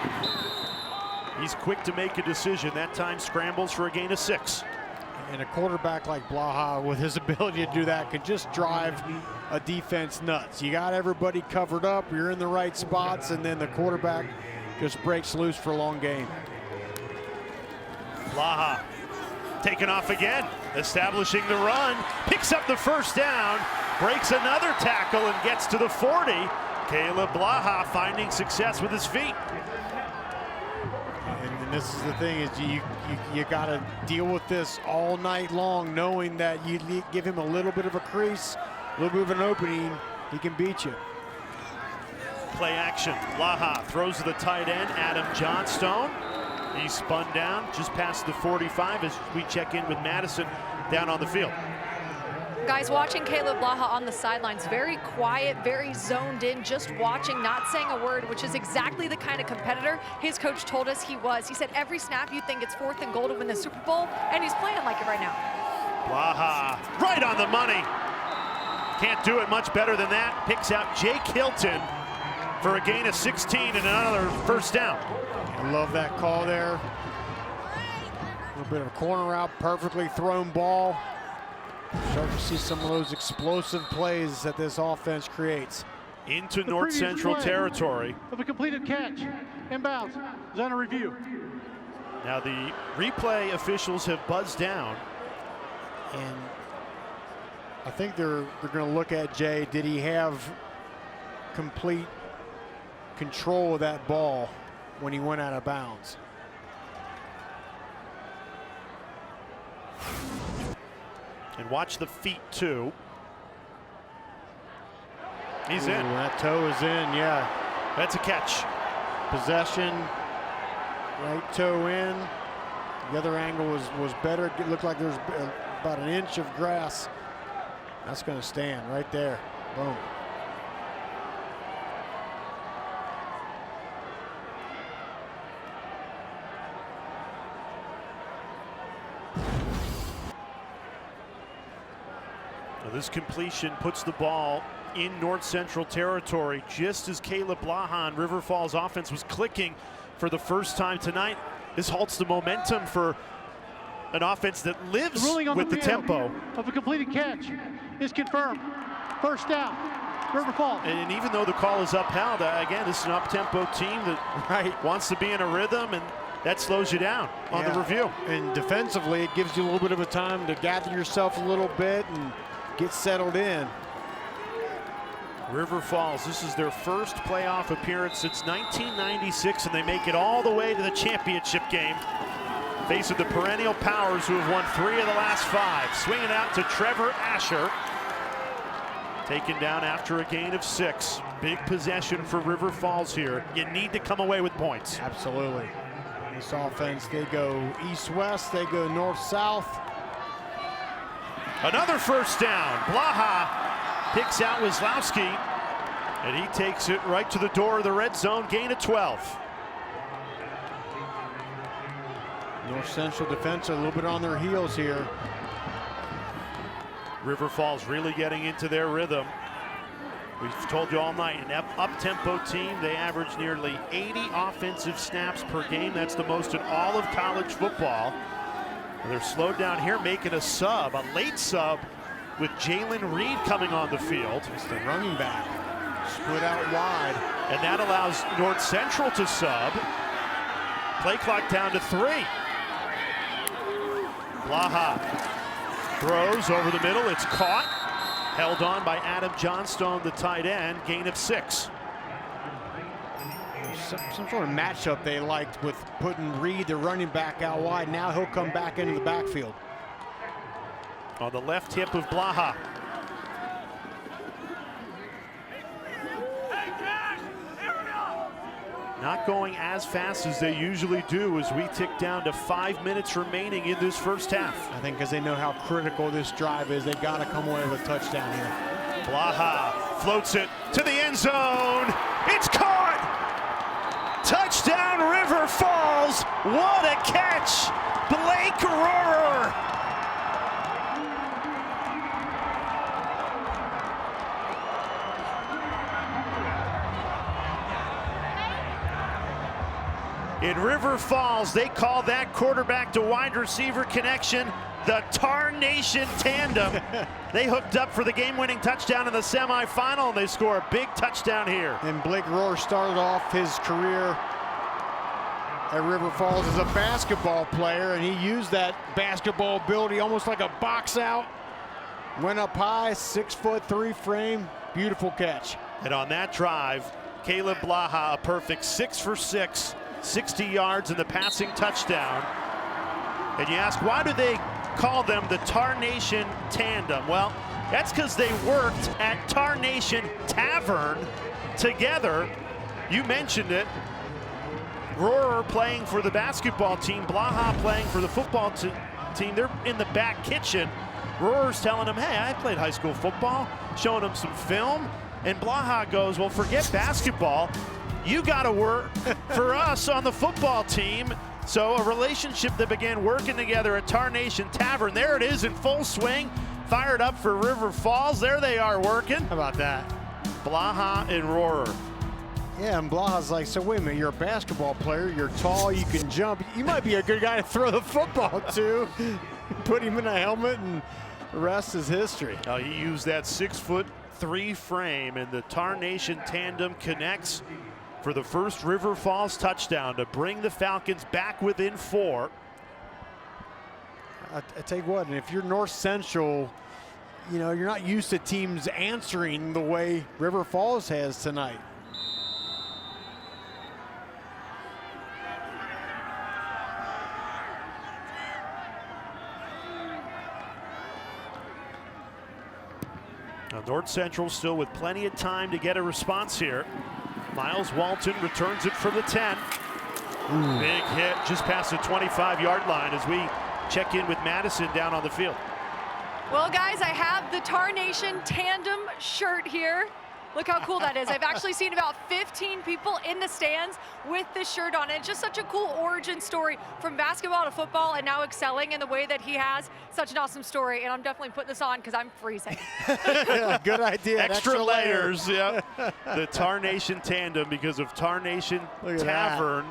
He's quick to make a decision. That time scrambles for a gain of 6. And a quarterback like Blaha, with his ability to do that, could just drive a defense nuts. You got everybody covered up, you're in the right spots, and then the quarterback just breaks loose for a long game. Blaha taking off again, establishing the run, picks up the first down, breaks another tackle and gets to the 40. Caleb Blaha finding success with his feet. And this is the thing, is you got to deal with this all night long, knowing that you give him a little bit of a crease, a little bit of an opening, he can beat you. Play action. Blaha throws to the tight end, Adam Johnstone. He's spun down just past the 45 as we check in with Madison down on the field. Guys, watching Caleb Blaha on the sidelines, very quiet, very zoned in, just watching, not saying a word, which is exactly the kind of competitor his coach told us he was. He said every snap you think it's 4th and goal to win the Super Bowl, and he's playing like it right now. Blaha right on the money. Can't do it much better than that. Picks out Jake Hilton for a gain of 16 and another first down. I love that call there. A little bit of a corner route, perfectly thrown ball. Start to see some of those explosive plays that this offense creates. Into North Central territory. Of a completed catch, inbounds, is under review. Now the replay officials have buzzed down. And I think they're going to look at Jay. Did he have complete control of that ball when he went out of bounds? And watch the feet too. He's in. That toe is in, yeah. That's a catch. Possession, right toe in. The other angle was better. It looked like there was about an inch of grass. That's going to stand right there. Boom. Well, this completion puts the ball in North Central territory just as Caleb Blaha and River Falls offense was clicking for the first time tonight. This halts the momentum for an offense that lives with the tempo. Of a completed catch is confirmed. First down, River Falls. And even though the call is upheld, again, this is an up-tempo team that wants to be in a rhythm, and that slows you down on the review. And defensively, it gives you a little bit of a time to gather yourself a little bit and get settled in. River Falls, this is their first playoff appearance since 1996, and they make it all the way to the championship game. Facing the perennial powers who have won 3 of the last 5. Swinging out to Trevor Asher. Taken down after a gain of 6. Big possession for River Falls here. You need to come away with points. Absolutely. This offense, they go east-west, they go north-south. Another first down. Blaha picks out Wislowski, and he takes it right to the door of the red zone. Gain of 12. North Central defense a little bit on their heels here. River Falls really getting into their rhythm. We've told you all night, an up-tempo team. They average nearly 80 offensive snaps per game. That's the most in all of college football. And they're slowed down here, making a sub, a late sub, with Jalen Reed coming on the field. It's the running back. Split out wide. And that allows North Central to sub. Play clock down to 3. Blaha throws over the middle. It's caught. Held on by Adam Johnstone, the tight end. Gain of 6. Some sort of matchup they liked with putting Reed, the running back, out wide. Now he'll come back into the backfield. On the left hip of Blaha. Not going as fast as they usually do as we tick down to 5 minutes remaining in this first half. I think because they know how critical this drive is, they got to come away with a touchdown here. Blaha floats it to the end zone. It's caught! Touchdown, River Falls! What a catch! Blake Rohrer! In River Falls, they call that quarterback to wide receiver connection the Tarnation Tandem. They hooked up for the game-winning touchdown in the semifinal, and they score a big touchdown here. And Blake Rohrer started off his career at River Falls as a basketball player, and he used that basketball ability almost like a box out. Went up high, 6'3" frame, beautiful catch. And on that drive, Caleb Blaha, a perfect 6 for 6. 60 yards in the passing touchdown. And you ask, why do they call them the Tarnation Tandem? Well, that's because they worked at Tarnation Tavern together. You mentioned it. Rohrer playing for the basketball team, Blaha playing for the football team. They're in the back kitchen. Rohrer's telling him, hey, I played high school football, showing him some film. And Blaha goes, well, forget basketball. You got to work for us on the football team. So a relationship that began working together at Tarnation Tavern. There it is in full swing. Fired up for River Falls. There they are working. How about that? Blaha and Rohrer. Yeah, and Blaha's like, so wait a minute, you're a basketball player, you're tall, you can jump. You might be a good guy to throw the football to. Put him in a helmet, and the rest is history. He used that 6'3" frame, and the Tarnation Tandem connects for the first River Falls touchdown to bring the Falcons back within 4. I tell you what, and if you're North Central, you know, you're not used to teams answering the way River Falls has tonight. Now North Central still with plenty of time to get a response here. Miles Walton returns it for the 10. Big hit just past the 25-yard line as we check in with Madison down on the field. Well, guys, I have the Tar Nation tandem shirt here. Look how cool that is. I've actually seen about 15 people in the stands with this shirt on. It's just such a cool origin story from basketball to football and now excelling in the way that he has. Such an awesome story, and I'm definitely putting this on because I'm freezing. Yeah, good idea. Extra layers, yeah. The Tar Nation tandem because of Tar Nation Tavern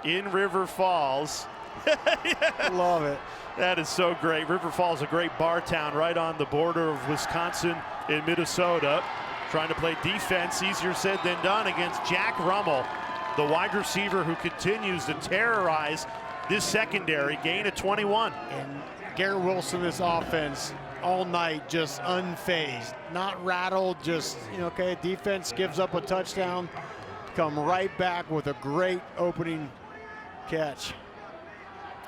in River Falls. Yeah. Love it. That is so great. River Falls, a great bar town right on the border of Wisconsin and Minnesota. Trying to play defense, easier said than done against Jack Rummel, the wide receiver who continues to terrorize this secondary. Gain of 21. And Garrett Wilson, this offense all night just unfazed, not rattled, just, okay, defense gives up a touchdown, come right back with a great opening catch.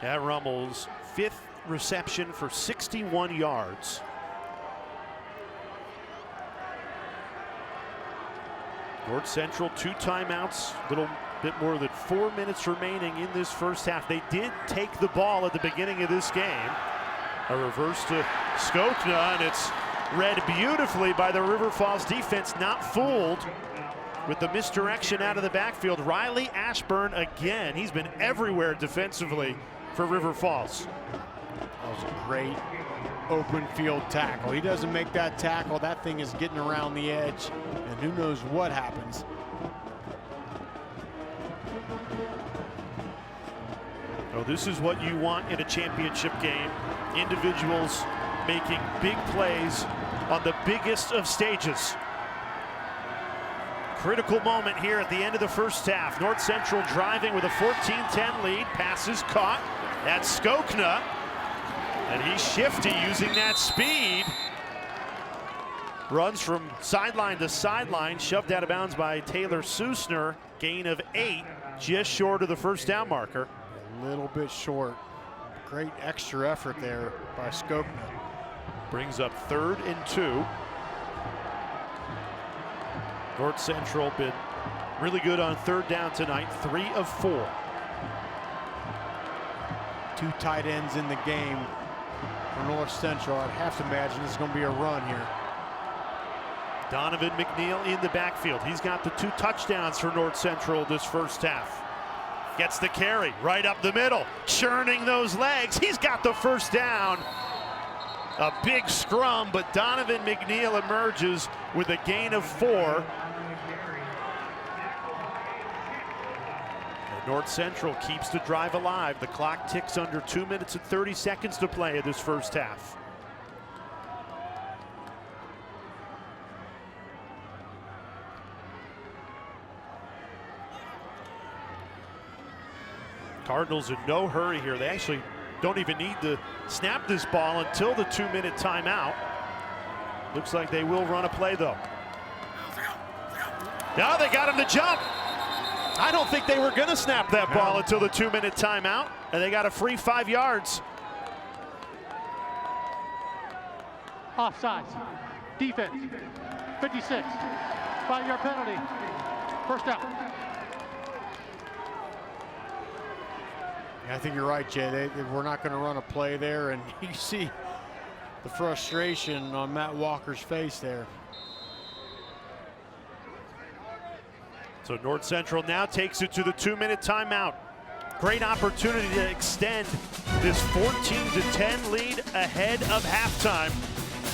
At Rummel's 5th reception for 61 yards. North Central 2 timeouts, a little bit more than 4 minutes remaining in this first half. They did take the ball at the beginning of this game. A reverse to Skokna, and it's read beautifully by the River Falls defense, not fooled with the misdirection out of the backfield. Riley Ashburn again. He's been everywhere defensively for River Falls. That was a great open field tackle. He doesn't make that tackle, that thing is getting around the edge, and who knows what happens. Oh, this is what you want in a championship game. Individuals making big plays on the biggest of stages. Critical moment here at the end of the first half. North Central driving with a 14-10 lead. Passes caught. That's Skokna. And he's shifty using that speed. Runs from sideline to sideline, shoved out of bounds by Taylor Susner. Gain of 8, just short of the first down marker. A little bit short. Great extra effort there by Skokna. Brings up 3rd and 2. North Central been really good on 3rd down tonight, 3 of 4. 2 tight ends in the game for North Central. I'd have to imagine this is going to be a run here. Donovan McNeil in the backfield. He's got the 2 touchdowns for North Central this first half. Gets the carry right up the middle, churning those legs. He's got the first down. A big scrum, but Donovan McNeil emerges with a gain of 4. North Central keeps the drive alive. The clock ticks under 2 minutes and 30 seconds to play in this first half. Cardinals in no hurry here. They actually don't even need to snap this ball until the 2-minute timeout. Looks like they will run a play though. Now they got him to jump. I don't think they were going to snap that ball until the 2-minute timeout, and they got a free 5 yards. Offsides. Defense. 56. 5-yard penalty. First down. I think you're right, Jay. We're not going to run a play there, and you see the frustration on Matt Walker's face there. So North Central now takes it to the 2-minute timeout. Great opportunity to extend this 14-10 lead ahead of halftime.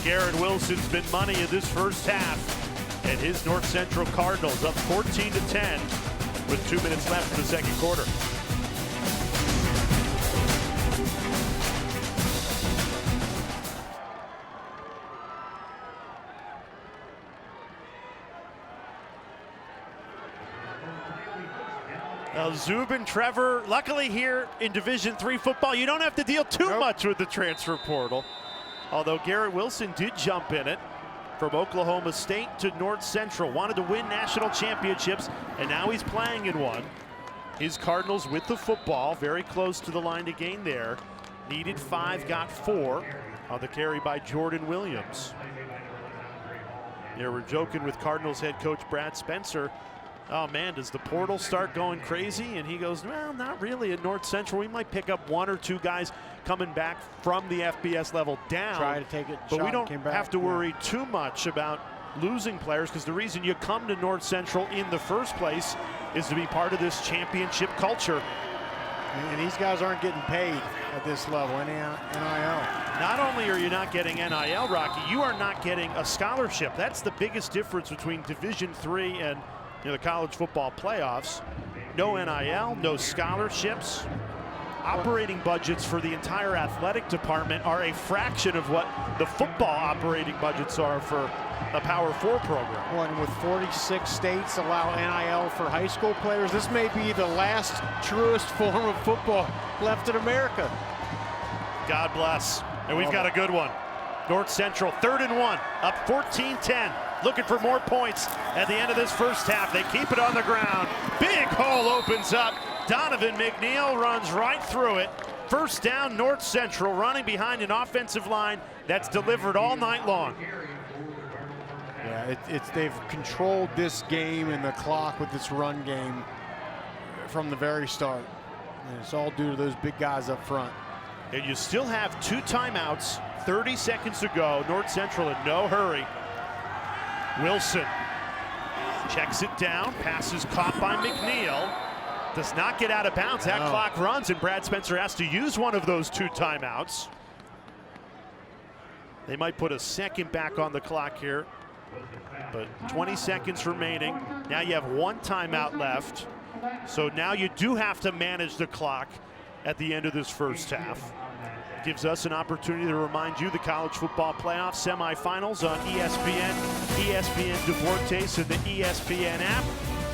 Garrett Wilson's been money in this first half, and his North Central Cardinals up 14-10 with 2 minutes left in the second quarter. Now Zubin, Trevor, luckily here in Division III football, you don't have to deal too much with the transfer portal. Although Garrett Wilson did jump in it from Oklahoma State to North Central. Wanted to win national championships, and now he's playing in one. His Cardinals with the football, very close to the line to gain there. Needed 5, got 4 on the carry by Jordan Williams. Yeah, we're joking with Cardinals head coach Brad Spencer. Oh man, does the portal start going crazy? And he goes, well, not really at North Central. We might pick up 1 or 2 guys coming back from the FBS level down. Try to take it, but we don't have to worry too much about losing players, because the reason you come to North Central in the first place is to be part of this championship culture. And these guys aren't getting paid at this level, NIL. Not only are you not getting NIL, Rocky, you are not getting a scholarship. That's the biggest difference between Division III and the college football playoffs. No NIL, no scholarships. Operating budgets for the entire athletic department are a fraction of what the football operating budgets are for a Power 4 program. Well, and with 46 states allow NIL for high school players, this may be the last truest form of football left in America. God bless. And we've got a good one. North Central, 3rd and 1, up 14-10. Looking for more points at the end of this first half. They keep it on the ground. Big hole opens up. Donovan McNeil runs right through it. First down, North Central, running behind an offensive line that's delivered all night long. Yeah, they've controlled this game and the clock with this run game from the very start. And it's all due to those big guys up front. And you still have 2 timeouts, 30 seconds to go. North Central in no hurry. Wilson checks it down, passes caught by McNeil. Does not get out of bounds. That clock runs, and Brad Spencer has to use one of those 2 timeouts. They might put a second back on the clock here, but 20 seconds remaining. Now you have 1 timeout left. So now you do have to manage the clock at the end of this first half. Gives us an opportunity to remind you the college football playoff semifinals on ESPN, ESPN Deportes, and the ESPN app.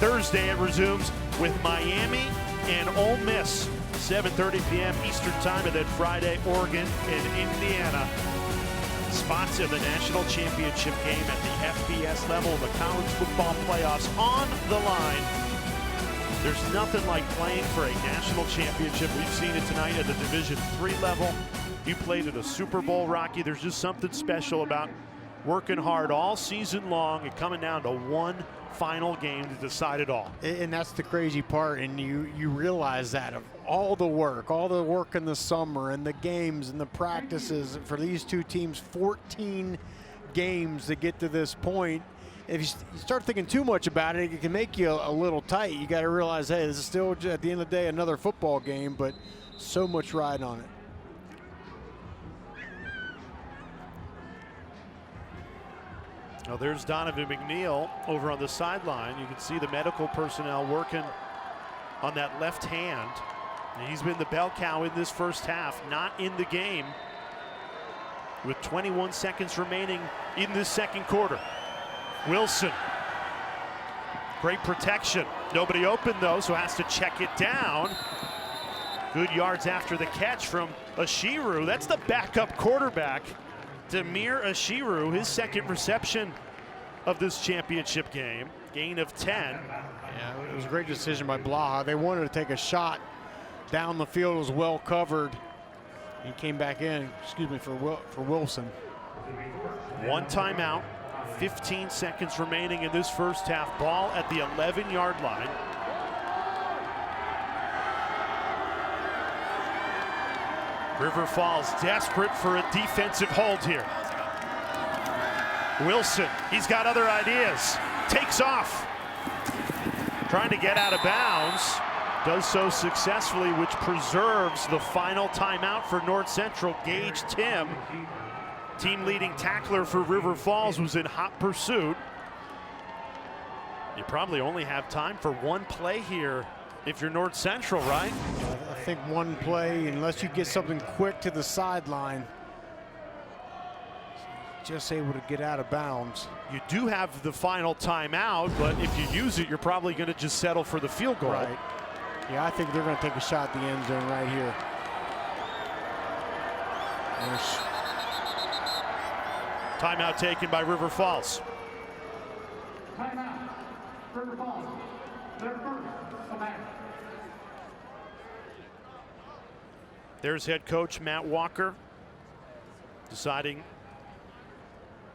Thursday it resumes with Miami and Ole Miss, 7:30 p.m. Eastern time, and then Friday, Oregon and Indiana. Spots in the national championship game at the FBS level, the college football playoffs on the line. There's nothing like playing for a national championship. We've seen it tonight at the Division III level. You played at a Super Bowl, Rocky. There's just something special about working hard all season long and coming down to one final game to decide it all. And that's the crazy part, and you realize that of all the work in the summer and the games and the practices for these two teams, 14 games to get to this point. If you start thinking too much about it, it can make you a little tight. You got to realize, hey, this is still, at the end of the day, another football game, but so much riding on it. Well, there's Donovan McNeil over on the sideline. You can see the medical personnel working on that left hand. And he's been the bell cow in this first half, not in the game, with 21 seconds remaining in this second quarter. Wilson, great protection. Nobody open though, so has to check it down. Good yards after the catch from Ashiru. That's the backup quarterback, Demir Ashiru, his second reception of this championship game. Gain of 10. Yeah, it was a great decision by Blaha. They wanted to take a shot down the field. It was well covered. He came back in, for Wilson. One timeout. 15 seconds remaining in this first half. Ball at the 11-yard line. River Falls desperate for a defensive hold here. Wilson, he's got other ideas. Takes off. Trying to get out of bounds. Does so successfully, which preserves the final timeout for North Central. Gage Tim, team leading tackler for River Falls, was in hot pursuit. You probably only have time for one play here if you're North Central, right? I think one play, unless you get something quick to the sideline, just able to get out of bounds. You do have the final timeout, but if you use it, you're probably going to just settle for the field goal. Right. Yeah, I think they're going to take a shot at the end zone right here. Timeout taken by River Falls. Timeout. River Falls. Their first command. There's head coach Matt Walker deciding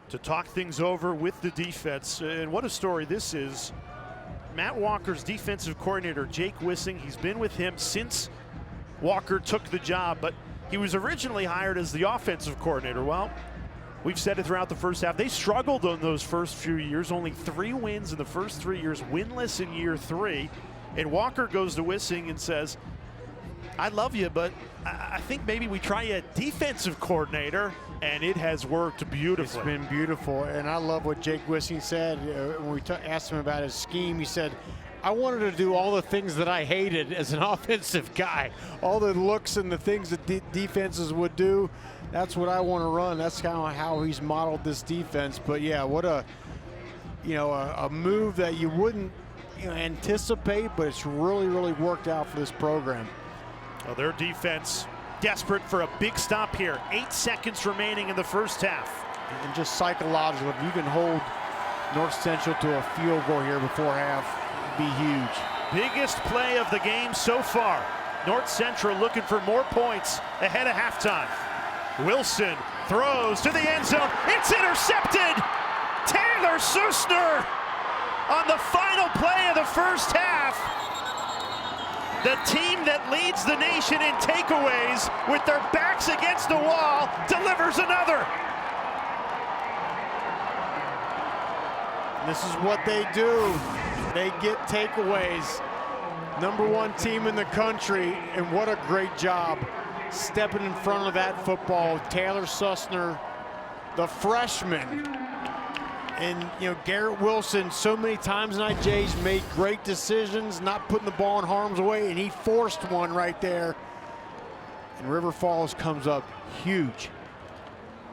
to talk things over with the defense. And what a story this is. Matt Walker's defensive coordinator, Jake Wissing, he's been with him since Walker took the job, but he was originally hired as the offensive coordinator. Well, we've said it throughout the first half. They struggled on those first few years, only 3 wins in the first 3 years, winless in year 3. And Walker goes to Wissing and says, I love you, but I think maybe we try a defensive coordinator, and it has worked beautifully. It's been beautiful, and I love what Jake Wissing said. When we asked him about his scheme, he said, I wanted to do all the things that I hated as an offensive guy. All the looks and the things that defenses would do, that's what I want to run. That's kind of how he's modeled this defense. But yeah, what a move that you wouldn't anticipate, but it's really, really worked out for this program. Well, their defense desperate for a big stop here. 8 seconds remaining in the first half. And just psychological, if you can hold North Central to a field goal here before half, it'd be huge. Biggest play of the game so far. North Central looking for more points ahead of halftime. Wilson throws to the end zone. It's intercepted. Taylor Susner on the final play of the first half. The team that leads the nation in takeaways with their backs against the wall delivers another. This is what they do. They get takeaways. #1 team in the country, and what a great job stepping in front of that football. Taylor Susner, the freshman. And, Garrett Wilson, so many times tonight, Jay's made great decisions, not putting the ball in harm's way, and he forced one right there. And River Falls comes up huge.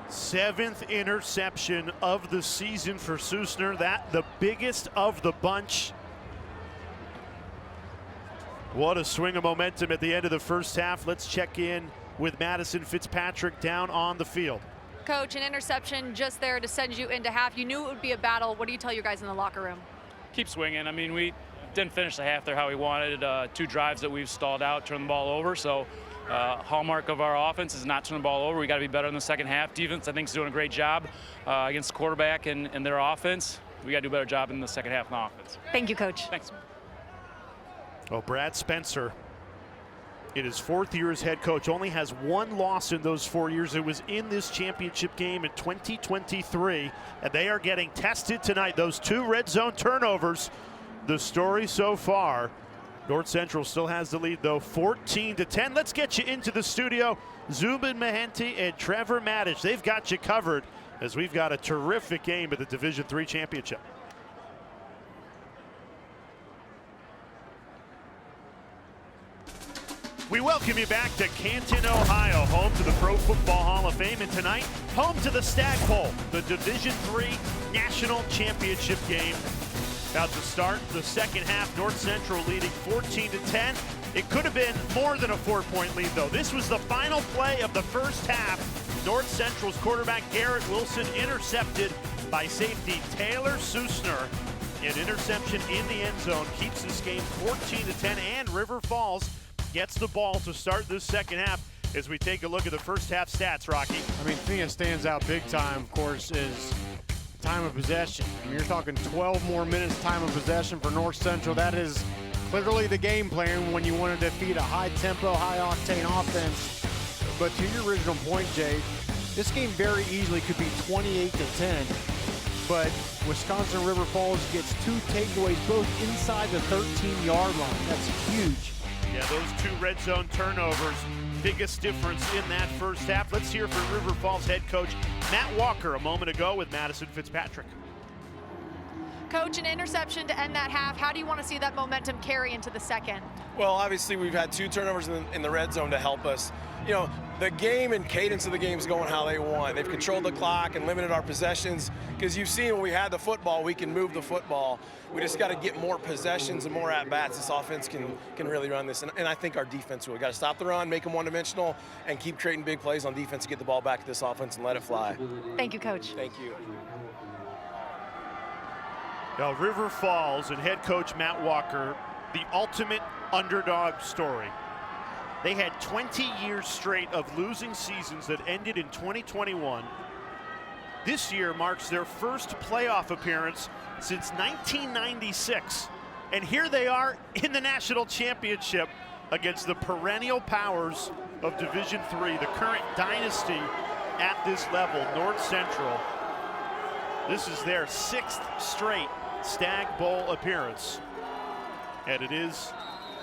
7th interception of the season for Susner. That the biggest of the bunch. What a swing of momentum at the end of the first half. Let's check in with Madison Fitzpatrick down on the field. Coach, an interception just there to send you into half. You knew it would be a battle. What do you tell your guys in the locker room? Keep swinging. I mean, we didn't finish the half there how we wanted. 2 drives that we've stalled out, turned the ball over. So hallmark of our offense is not turn the ball over. We got to be better in the second half. Defense, I think, is doing a great job against the quarterback and their offense. We got to do a better job in the second half on offense. Thank you, Coach. Thanks. Well, Brad Spencer, in his 4th year as head coach, only has 1 loss in those 4 years. It was in this championship game in 2023, and they are getting tested tonight. Those 2 red zone turnovers, the story so far. North Central still has the lead, though, 14-10. Let's get you into the studio. Zubin Mehenti and Trevor Maddich, they've got you covered as we've got a terrific game at the Division III championship. We welcome you back to Canton, Ohio, home to the Pro Football Hall of Fame, and tonight, home to the Stagg Bowl, the Division III National Championship game. About to start the second half, North Central leading 14-10. It could have been more than a 4-point lead, though. This was the final play of the first half. North Central's quarterback, Garrett Wilson, intercepted by safety Taylor Susner. An interception in the end zone keeps this game 14-10, and River Falls gets the ball to start this second half as we take a look at the first half stats, Rocky. I mean, the thing that stands out big time, of course, is time of possession. I mean, you're talking 12 more minutes time of possession for North Central. That is clearly the game plan when you want to defeat a high-tempo, high-octane offense. But to your original point, Jay, this game very easily could be 28-10. But Wisconsin River Falls gets 2 takeaways, both inside the 13-yard line. That's huge. Yeah, those 2 red zone turnovers, biggest difference in that first half. Let's hear from River Falls head coach Matt Walker a moment ago with Madison Fitzpatrick. Coach, an interception to end that half. How do you want to see that momentum carry into the second? Well, obviously we've had 2 turnovers in the red zone to help us. The game and cadence of the game is going how they want. They've controlled the clock and limited our possessions, because you've seen when we had the football, we can move the football. We just got to get more possessions and more at-bats. This offense can really run this, and I think our defense will. We got to stop the run, make them one-dimensional, and keep creating big plays on defense to get the ball back to this offense and let it fly. Thank you, Coach. Thank you. Now, River Falls and head coach Matt Walker, the ultimate underdog story. They had 20 years straight of losing seasons that ended in 2021. this year marks their first playoff appearance since 1996. And here they are in the national championship against the perennial powers of Division III, the current dynasty at this level, North Central. This is their 6th straight Stagg Bowl appearance. And it is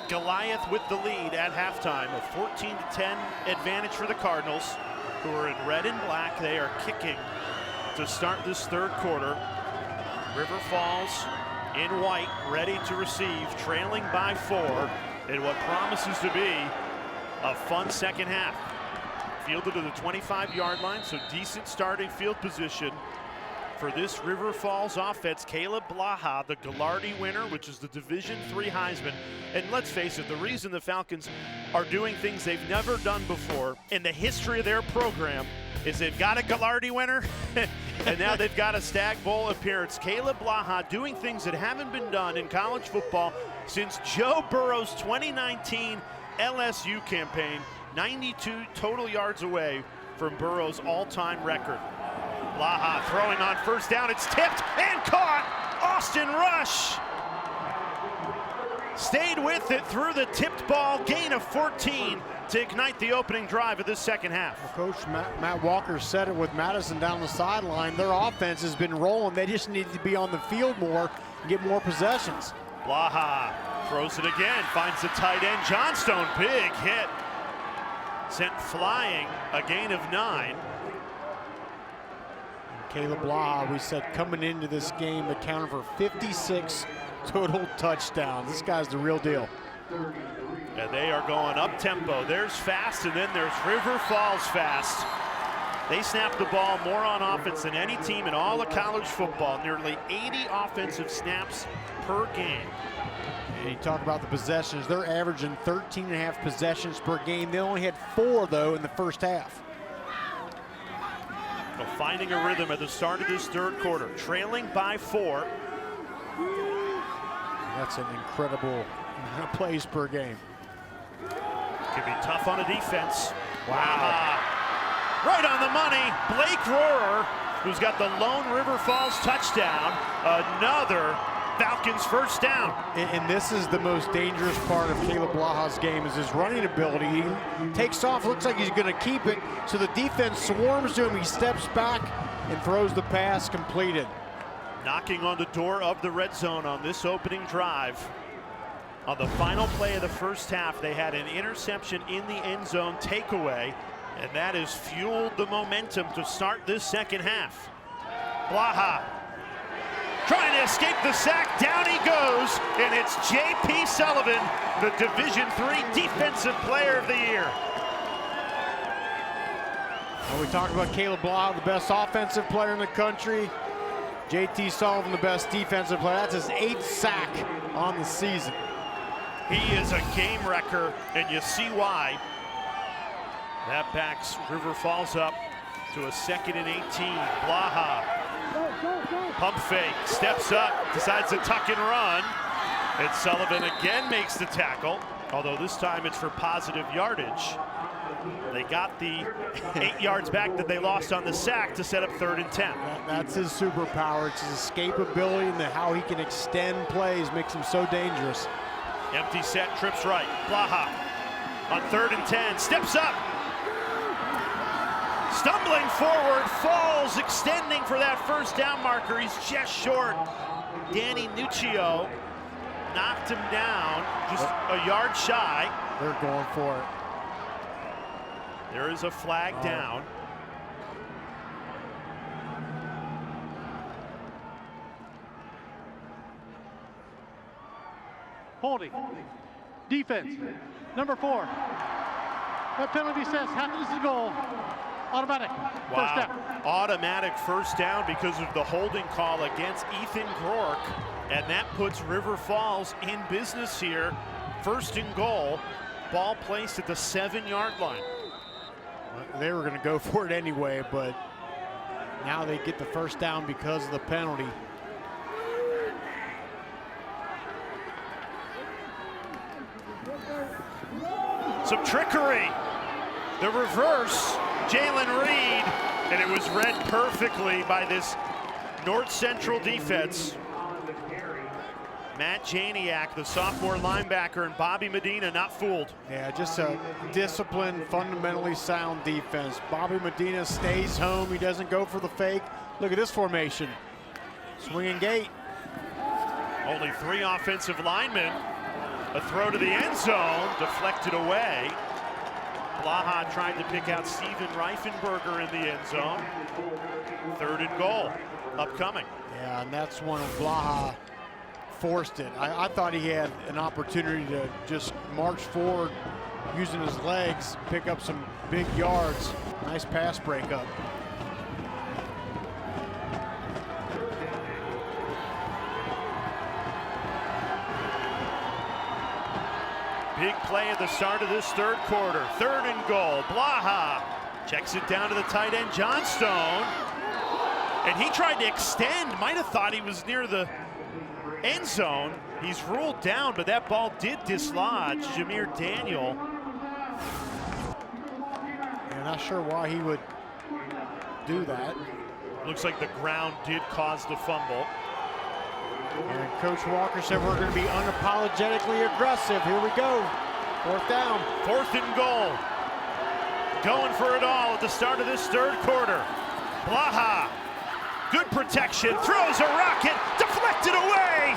Goliath with the lead at halftime, a 14-10 advantage for the Cardinals, who are in red and black. They are kicking to start this third quarter. River Falls in white, ready to receive, trailing by 4 in what promises to be a fun second half. Fielded to the 25-yard line, so decent starting field position for this River Falls offense. Caleb Blaha, the Ghilardi winner, which is the Division III Heisman. And let's face it, the reason the Falcons are doing things they've never done before in the history of their program is they've got a Ghilardi winner and now they've got a Stagg Bowl appearance. Caleb Blaha doing things that haven't been done in college football since Joe Burrow's 2019 LSU campaign, 92 total yards away from Burrow's all-time record. Blaha throwing on first down. It's tipped and caught. Austin Rush stayed with it through the tipped ball. Gain of 14 to ignite the opening drive of this second half. Well, Coach Matt Walker said it with Madison down the sideline. Their offense has been rolling. They just need to be on the field more and get more possessions. Blaha throws it again. Finds the tight end. Johnstone, big hit. Sent flying, a gain of 9. Caleb Blaha, we said coming into this game, accounted for 56 total touchdowns. This guy's the real deal. And they are going up tempo. There's fast, and then there's River Falls fast. They snap the ball more on offense than any team in all of college football. Nearly 80 offensive snaps per game. And you talk about the possessions. They're averaging 13.5 possessions per game. They only had 4, though, in the first half. Well, finding a rhythm at the start of this third quarter, trailing by 4. That's an incredible plays per game. Can be tough on a defense. Wow. Right on the money. Blake Rohrer, who's got the lone River Falls touchdown. Another Falcons first down. And this is the most dangerous part of Caleb Blaha's game, is his running ability. He takes off, looks like he's going to keep it, so the defense swarms to him. He steps back and throws the pass completed. Knocking on the door of the red zone on this opening drive. On the final play of the first half, they had an interception in the end zone takeaway, and that has fueled the momentum to start this second half. Blaha trying to escape the sack. Down he goes, and it's J.P. Sullivan, the Division III Defensive Player of the Year. Well, we talked about Caleb Blaha, the best offensive player in the country. J.T. Sullivan, the best defensive player. That's his 8th sack on the season. He is a game wrecker, and you see why. That backs River Falls up to a 2nd and 18. Blaha, pump fake, steps up, decides to tuck and run. And Sullivan again makes the tackle, although this time it's for positive yardage. They got the 8 yards back that they lost on the sack to set up 3rd and 10. That's his superpower. It's his escapability and how he can extend plays makes him so dangerous. Empty set, trips right. Blaha on 3rd and 10, steps up. Stumbling forward, falls, extending for that first down marker. He's just short. Danny Nuccio knocked him down, just a yard shy. They're going for it. There is a flag down. Holding. Defense. Number 4. That penalty says happens to goal. Automatic. First down. Automatic first down because of the holding call against Ethan Groark. And that puts River Falls in business here. 1st and goal. Ball placed at the 7-yard line. They were going to go for it anyway, but now they get the first down because of the penalty. Some trickery. The reverse. Jalen Reed And it was read perfectly by this North Central defense. Matt Janiak, the sophomore linebacker, and Bobby Medina not fooled. Yeah, just a disciplined, fundamentally sound defense. Bobby Medina stays home. He doesn't go for the fake. Look at this formation. Swinging gate. Only 3 offensive linemen. A throw to the end zone, deflected away. Blaha tried to pick out Steven Reifenberger in the end zone. 3rd and goal, upcoming. Yeah, and that's when Blaha forced it. I thought he had an opportunity to just march forward using his legs, pick up some big yards. Nice pass breakup. Big play at the start of this 3rd quarter. 3rd and goal. Blaha checks it down to the tight end, Johnstone. And he tried to extend. Might have thought he was near the end zone. He's ruled down, but that ball did dislodge Jameer Daniel. I'm not sure why he would do that. Looks like the ground did cause the fumble. And Coach Walker said we're going to be unapologetically aggressive. Here we go. 4th down. 4th and goal. Going for it all at the start of this 3rd quarter. Blaha, good protection, throws a rocket, deflected away.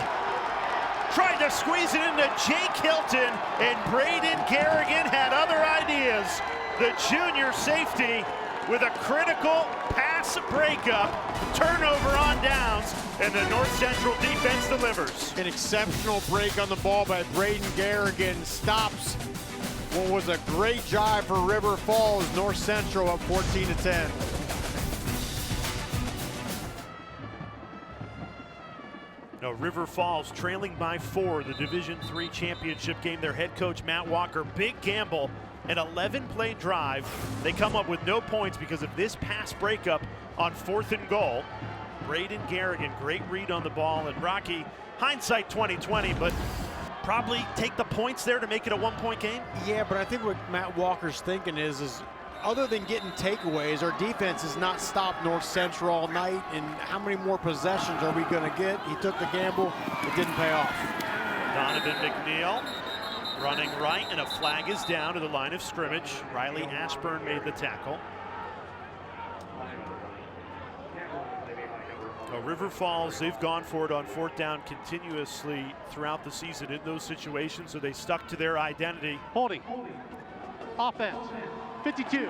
Tried to squeeze it into Jake Hilton, and Braden Garrigan had other ideas. The junior safety with a critical pass breakup, turnover on downs, and the North Central defense delivers. An exceptional break on the ball by Braden Garrigan. Stops what was a great drive for River Falls. North Central up 14-10. No, River Falls trailing by 4, the Division III championship game. Their head coach, Matt Walker, big gamble, an 11-play drive. They come up with no points because of this pass breakup on 4th and goal. Braden Garrigan, great read on the ball, and Rocky, hindsight 2020, but probably take the points there to make it a 1-point game. Yeah, but I think what Matt Walker's thinking is other than getting takeaways, our defense has not stopped North Central all night, and how many more possessions are we going to get? He took the gamble, it didn't pay off. Donovan McNeil running right, and a flag is down to the line of scrimmage. Riley Ashburn made the tackle. River Falls, they've gone for it on 4th down continuously throughout the season in those situations, so they stuck to their identity. Holding. Offense. 52.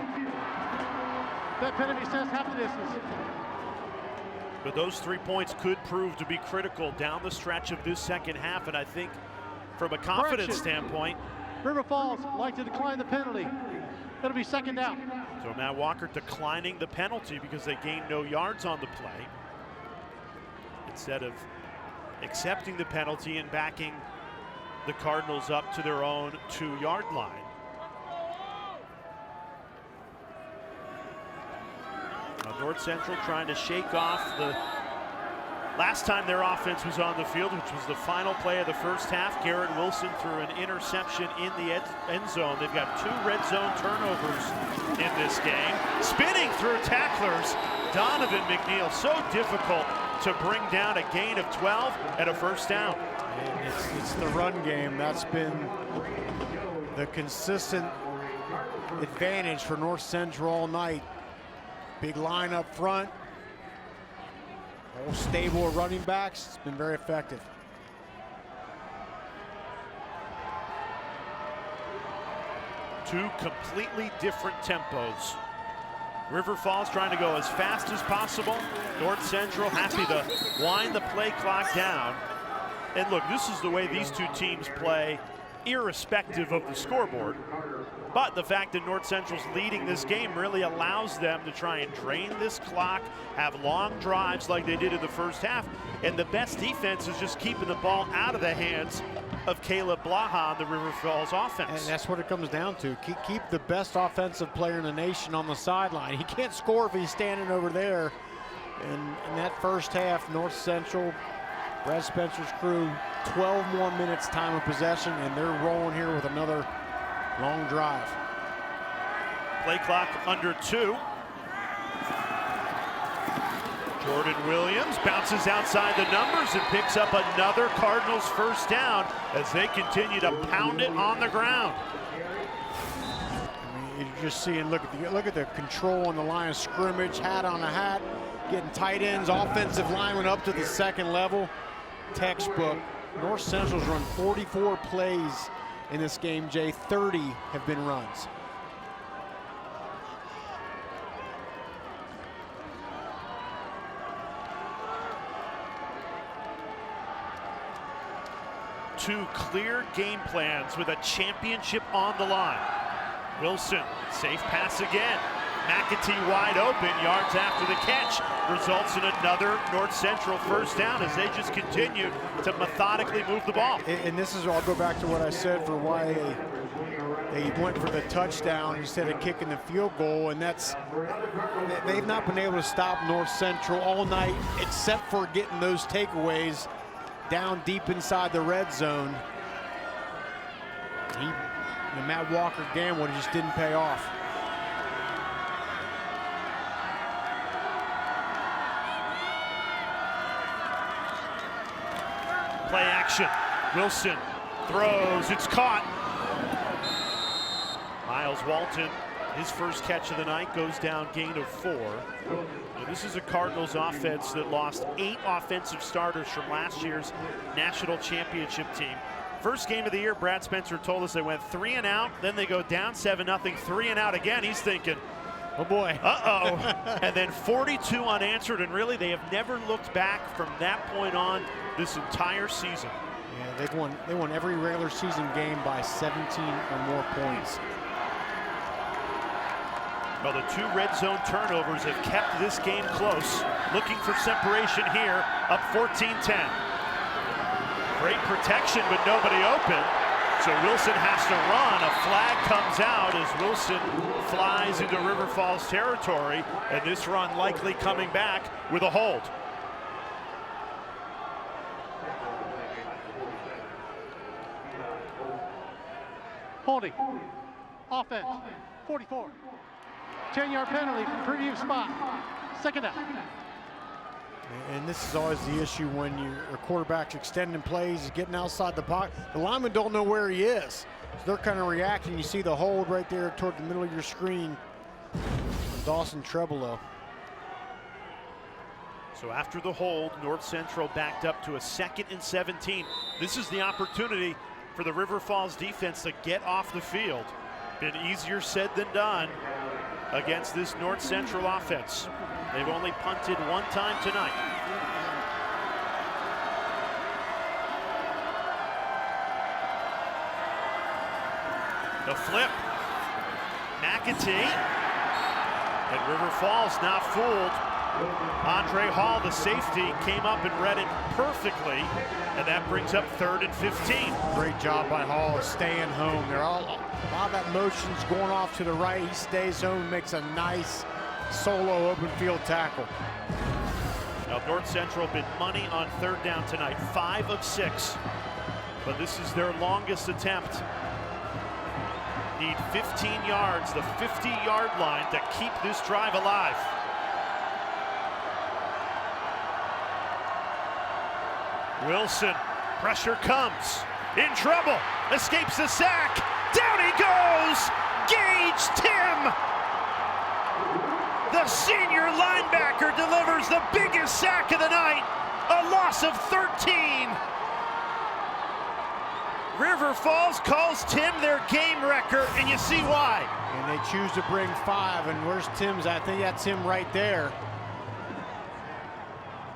That penalty says half the distance. But those 3 points could prove to be critical down the stretch of this 2nd half, and I think from a confidence standpoint, River Falls like to decline the penalty. It'll be 2nd down. So Matt Walker declining the penalty because they gained no yards on the play, instead of accepting the penalty and backing the Cardinals up to their own 2-yard line. North Central trying to shake off the last time their offense was on the field, which was the final play of the 1st half. Garrett Wilson threw an interception in the end zone. They've got 2 red zone turnovers in this game. Spinning through tacklers, Donovan McNeil. So difficult to bring down a gain of 12 and a 1st down. And it's the run game. That's been the consistent advantage for North Central all night. Big line up front. Whole stable of running backs. It's been very effective. Two completely different tempos. River Falls trying to go as fast as possible. North Central happy to wind the play clock down. And look, this is the way these 2 teams play, irrespective of the scoreboard. But the fact that North Central's leading this game really allows them to try and drain this clock, have long drives like they did in the 1st half. And the best defense is just keeping the ball out of the hands of Caleb Blaha on the River Falls offense. And that's what it comes down to. Keep the best offensive player in the nation on the sideline. He can't score if he's standing over there. And in that 1st half, North Central, Brad Spencer's crew, 12 more minutes time of possession, and they're rolling here with another long drive. Play clock under 2. Jordan Williams bounces outside the numbers and picks up another Cardinals first down as they continue to pound it on the ground. I mean, you're just seeing, look at the control on the line of scrimmage, hat on a hat, getting tight ends, offensive linemen up to the second level. Textbook. North Central's run 44 plays in this game, Jay. 30 have been runs. Two clear game plans with a championship on the line. Wilson, safe pass again. McAtee wide open, yards after the catch, results in another North Central first down as they just continue to methodically move the ball. And this is, I'll go back to what I said for why they went for the touchdown instead of kicking the field goal, and that's, they've not been able to stop North Central all night except for getting those takeaways down deep inside the red zone. The Matt Walker gamble just didn't pay off. Play action. Wilson throws. It's caught. Miles Walton, his first catch of the night, goes down, gain of 4. Now, this is a Cardinals offense that lost 8 offensive starters from last year's national championship team. First game of the year, Brad Spencer told us they went 3 and out, then they go down 7-0, 3 and out again. He's thinking, oh boy. Uh-oh. And then 42 unanswered, and really they have never looked back from that point on this entire season. Yeah, they won every regular season game by 17 or more points. Well, the 2 red zone turnovers have kept this game close. Looking for separation here, up 14-10. Great protection, but nobody open. So Wilson has to run. A flag comes out as Wilson flies into River Falls territory, and this run likely coming back with a hold. Holding. Offense. 44. 10-yard penalty from previous spot. Second down. And this is always the issue when your quarterback's extending plays, is getting outside the pocket. The linemen don't know where he is. So they're kind of reacting. You see the hold right there toward the middle of your screen. Dawson Trebolo. So after the hold, North Central backed up to a 2nd and 17. This is the opportunity for the River Falls defense to get off the field. Been easier said than done against this North Central offense. They've only punted 1 time tonight. The flip. McAtee. And River Falls not fooled. Andre Hall, the safety, came up and read it perfectly, and that brings up 3rd and 15. Great job by Hall of staying home. A lot of that motion's going off to the right. He stays home and makes a nice solo open field tackle. Now North Central been money on 3rd down tonight, 5 of 6. But this is their longest attempt. Need 15 yards, the 50-yard line, to keep this drive alive. Wilson, pressure comes, in trouble, escapes the sack, down he goes, Gage Tim! The senior linebacker delivers the biggest sack of the night, a loss of 13. River Falls calls Tim their game wrecker, and you see why. And they choose to bring 5, and where's Tim's? I think that's him right there.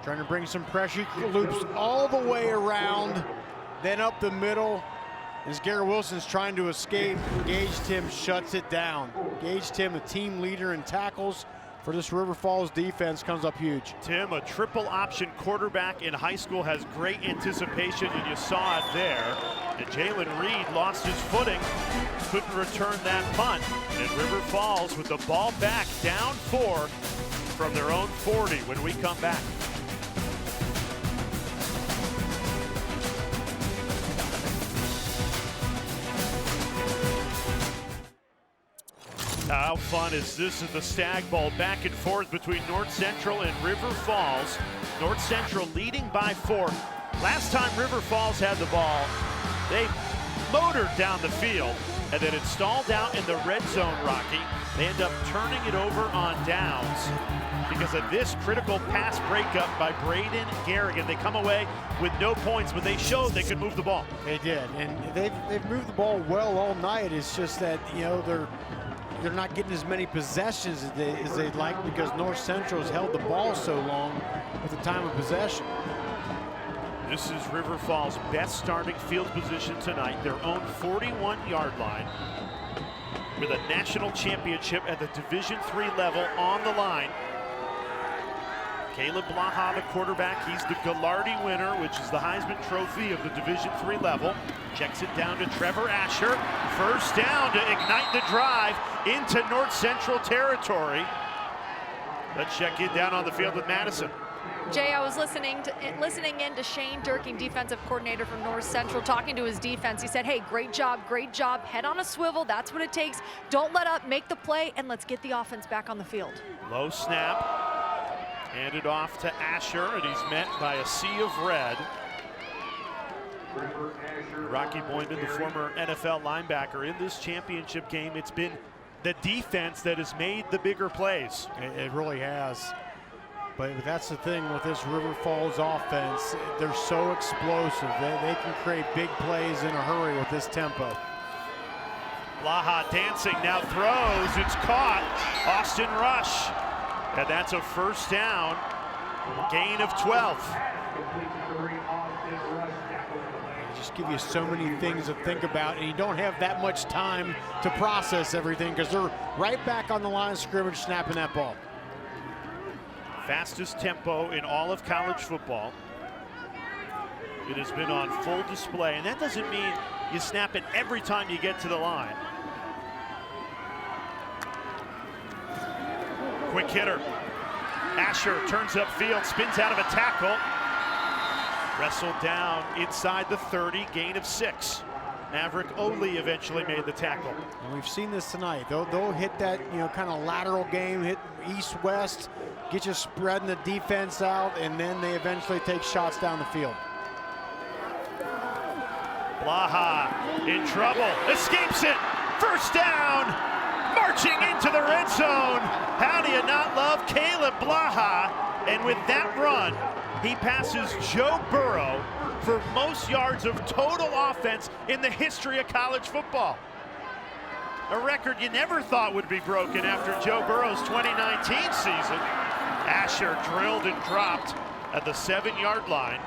Trying to bring some pressure, loops all the way around, then up the middle. As Garrett Wilson's trying to escape, Gage Tim shuts it down. Gage Tim, the team leader in tackles for this River Falls defense, comes up huge. Tim, a triple option quarterback in high school, has great anticipation, and you saw it there. And Jalen Reed lost his footing, couldn't return that punt. And River Falls with the ball back, down 4 from their own 40 when we come back. How fun is this at the Stagg Bowl? Back and forth between North Central and River Falls. North Central leading by 4. Last time River Falls had the ball, they motored down the field, and then it stalled out in the red zone, Rocky. They end up turning it over on downs because of this critical pass breakup by Braden Garrigan. They come away with no points, but they showed they could move the ball. They did, and they've moved the ball well all night. It's just that, you know, they're not getting as many possessions as they'd like because North Central has held the ball so long at the time of possession. This is River Falls' best starting field position tonight, their own 41-yard line, with a national championship at the Division III level on the line. Caleb Blaha, the quarterback, he's the Gallardi winner, which is the Heisman Trophy of the Division III level. Checks it down to Trevor Asher. First down to ignite the drive into North Central territory. Let's check in down on the field with Madison. Jay, I was listening in to Shane Durkin, defensive coordinator from North Central, talking to his defense. He said, hey, great job, head on a swivel, that's what it takes. Don't let up, make the play, and let's get the offense back on the field. Low snap, handed off to Asher, and he's met by a sea of red. Rocky Boynton, the former NFL linebacker, in this championship game, it's been the defense that has made the bigger plays. It really has. But that's the thing with this River Falls offense. They're so explosive. They can create big plays in a hurry with this tempo. Blaha dancing, now throws. It's caught. Austin Rush. And that's a first down. Gain of 12. They just give you so many things to think about, and you don't have that much time to process everything because they're right back on the line of scrimmage snapping that ball. Fastest tempo in all of college football. It has been on full display, and that doesn't mean you snap it every time you get to the line. Quick hitter. Asher turns upfield, spins out of a tackle. Wrestled down inside the 30, gain of 6. Maverick Oley eventually made the tackle. And we've seen this tonight. They'll hit that, you know, kind of lateral game, hit east-west, get you spreading the defense out, and then they eventually take shots down the field. Blaha in trouble, escapes it, first down, marching into the red zone. How do you not love Caleb Blaha? And with that run, he passes Joe Burrow for most yards of total offense in the history of college football. A record you never thought would be broken after Joe Burrow's 2019 season. Asher drilled and dropped at the 7-yard line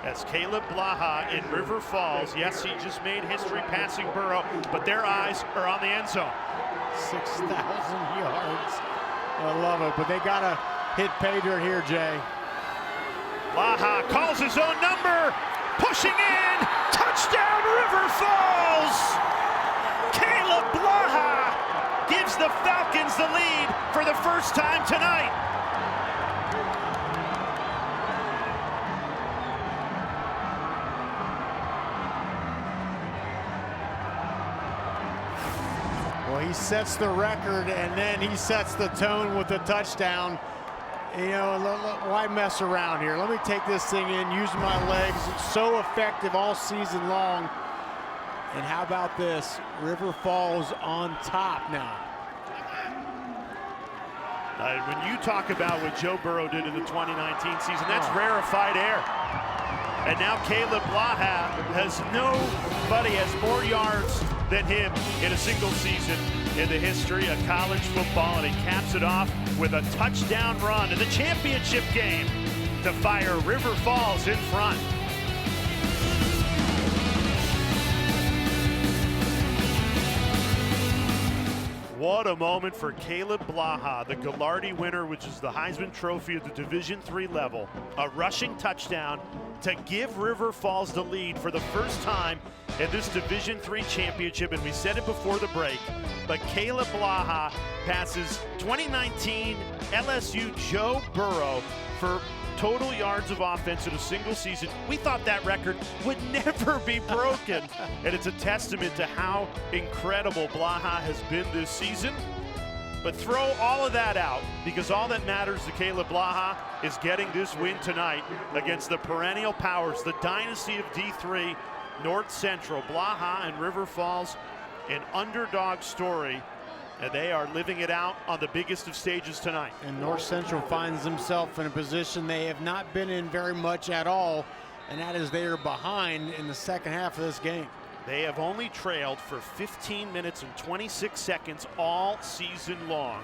as Caleb Blaha in River Falls. Yes, he just made history passing Burrow, but their eyes are on the end zone. 6,000 yards. I love it, but they gotta hit pay dirt here, Jay. Blaha calls his own number, pushing in, touchdown River Falls! Caleb Blaha gives the Falcons the lead for the first time tonight. Well, he sets the record, and then he sets the tone with the touchdown. You know, why mess around here? Let me take this thing in, use my legs. It's so effective all season long. And how about this? River Falls on top now. When you talk about what Joe Burrow did in the 2019 season, that's rarefied air. And now Caleb Blaha has nobody has more yards than him in a single season in the history of college football, and he caps it off with a touchdown run in the championship game to fire River Falls in front. What a moment for Caleb Blaha, the Gallardi winner, which is the Heisman Trophy at the Division III level. A rushing touchdown to give River Falls the lead for the first time in this Division III championship, and we said it before the break, but Caleb Blaha passes 2019 LSU Joe Burrow for total yards of offense in a single season. We thought that record would never be broken, and it's a testament to how incredible Blaha has been this season. But throw all of that out, because all that matters to Caleb Blaha is getting this win tonight against the perennial powers, the dynasty of D3, North Central. Blaha and River Falls, an underdog story, and they are living it out on the biggest of stages tonight. And North Central finds themselves in a position they have not been in very much at all, and that is they are behind in the second half of this game. They have only trailed for 15 minutes and 26 seconds all season long.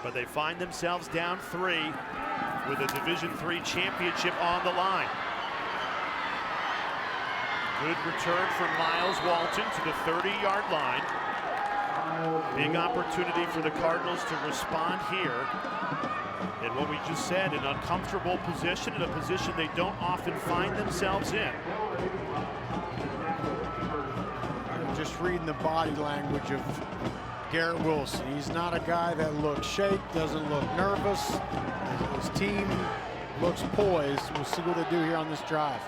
But they find themselves down 3 with a Division III championship on the line. Good return from Miles Walton to the 30-yard line. Big opportunity for the Cardinals to respond here. And what we just said, an uncomfortable position, in a position they don't often find themselves in. Just reading the body language of Garrett Wilson. He's not a guy that looks shake, doesn't look nervous. His team looks poised. We'll see what they do here on this drive.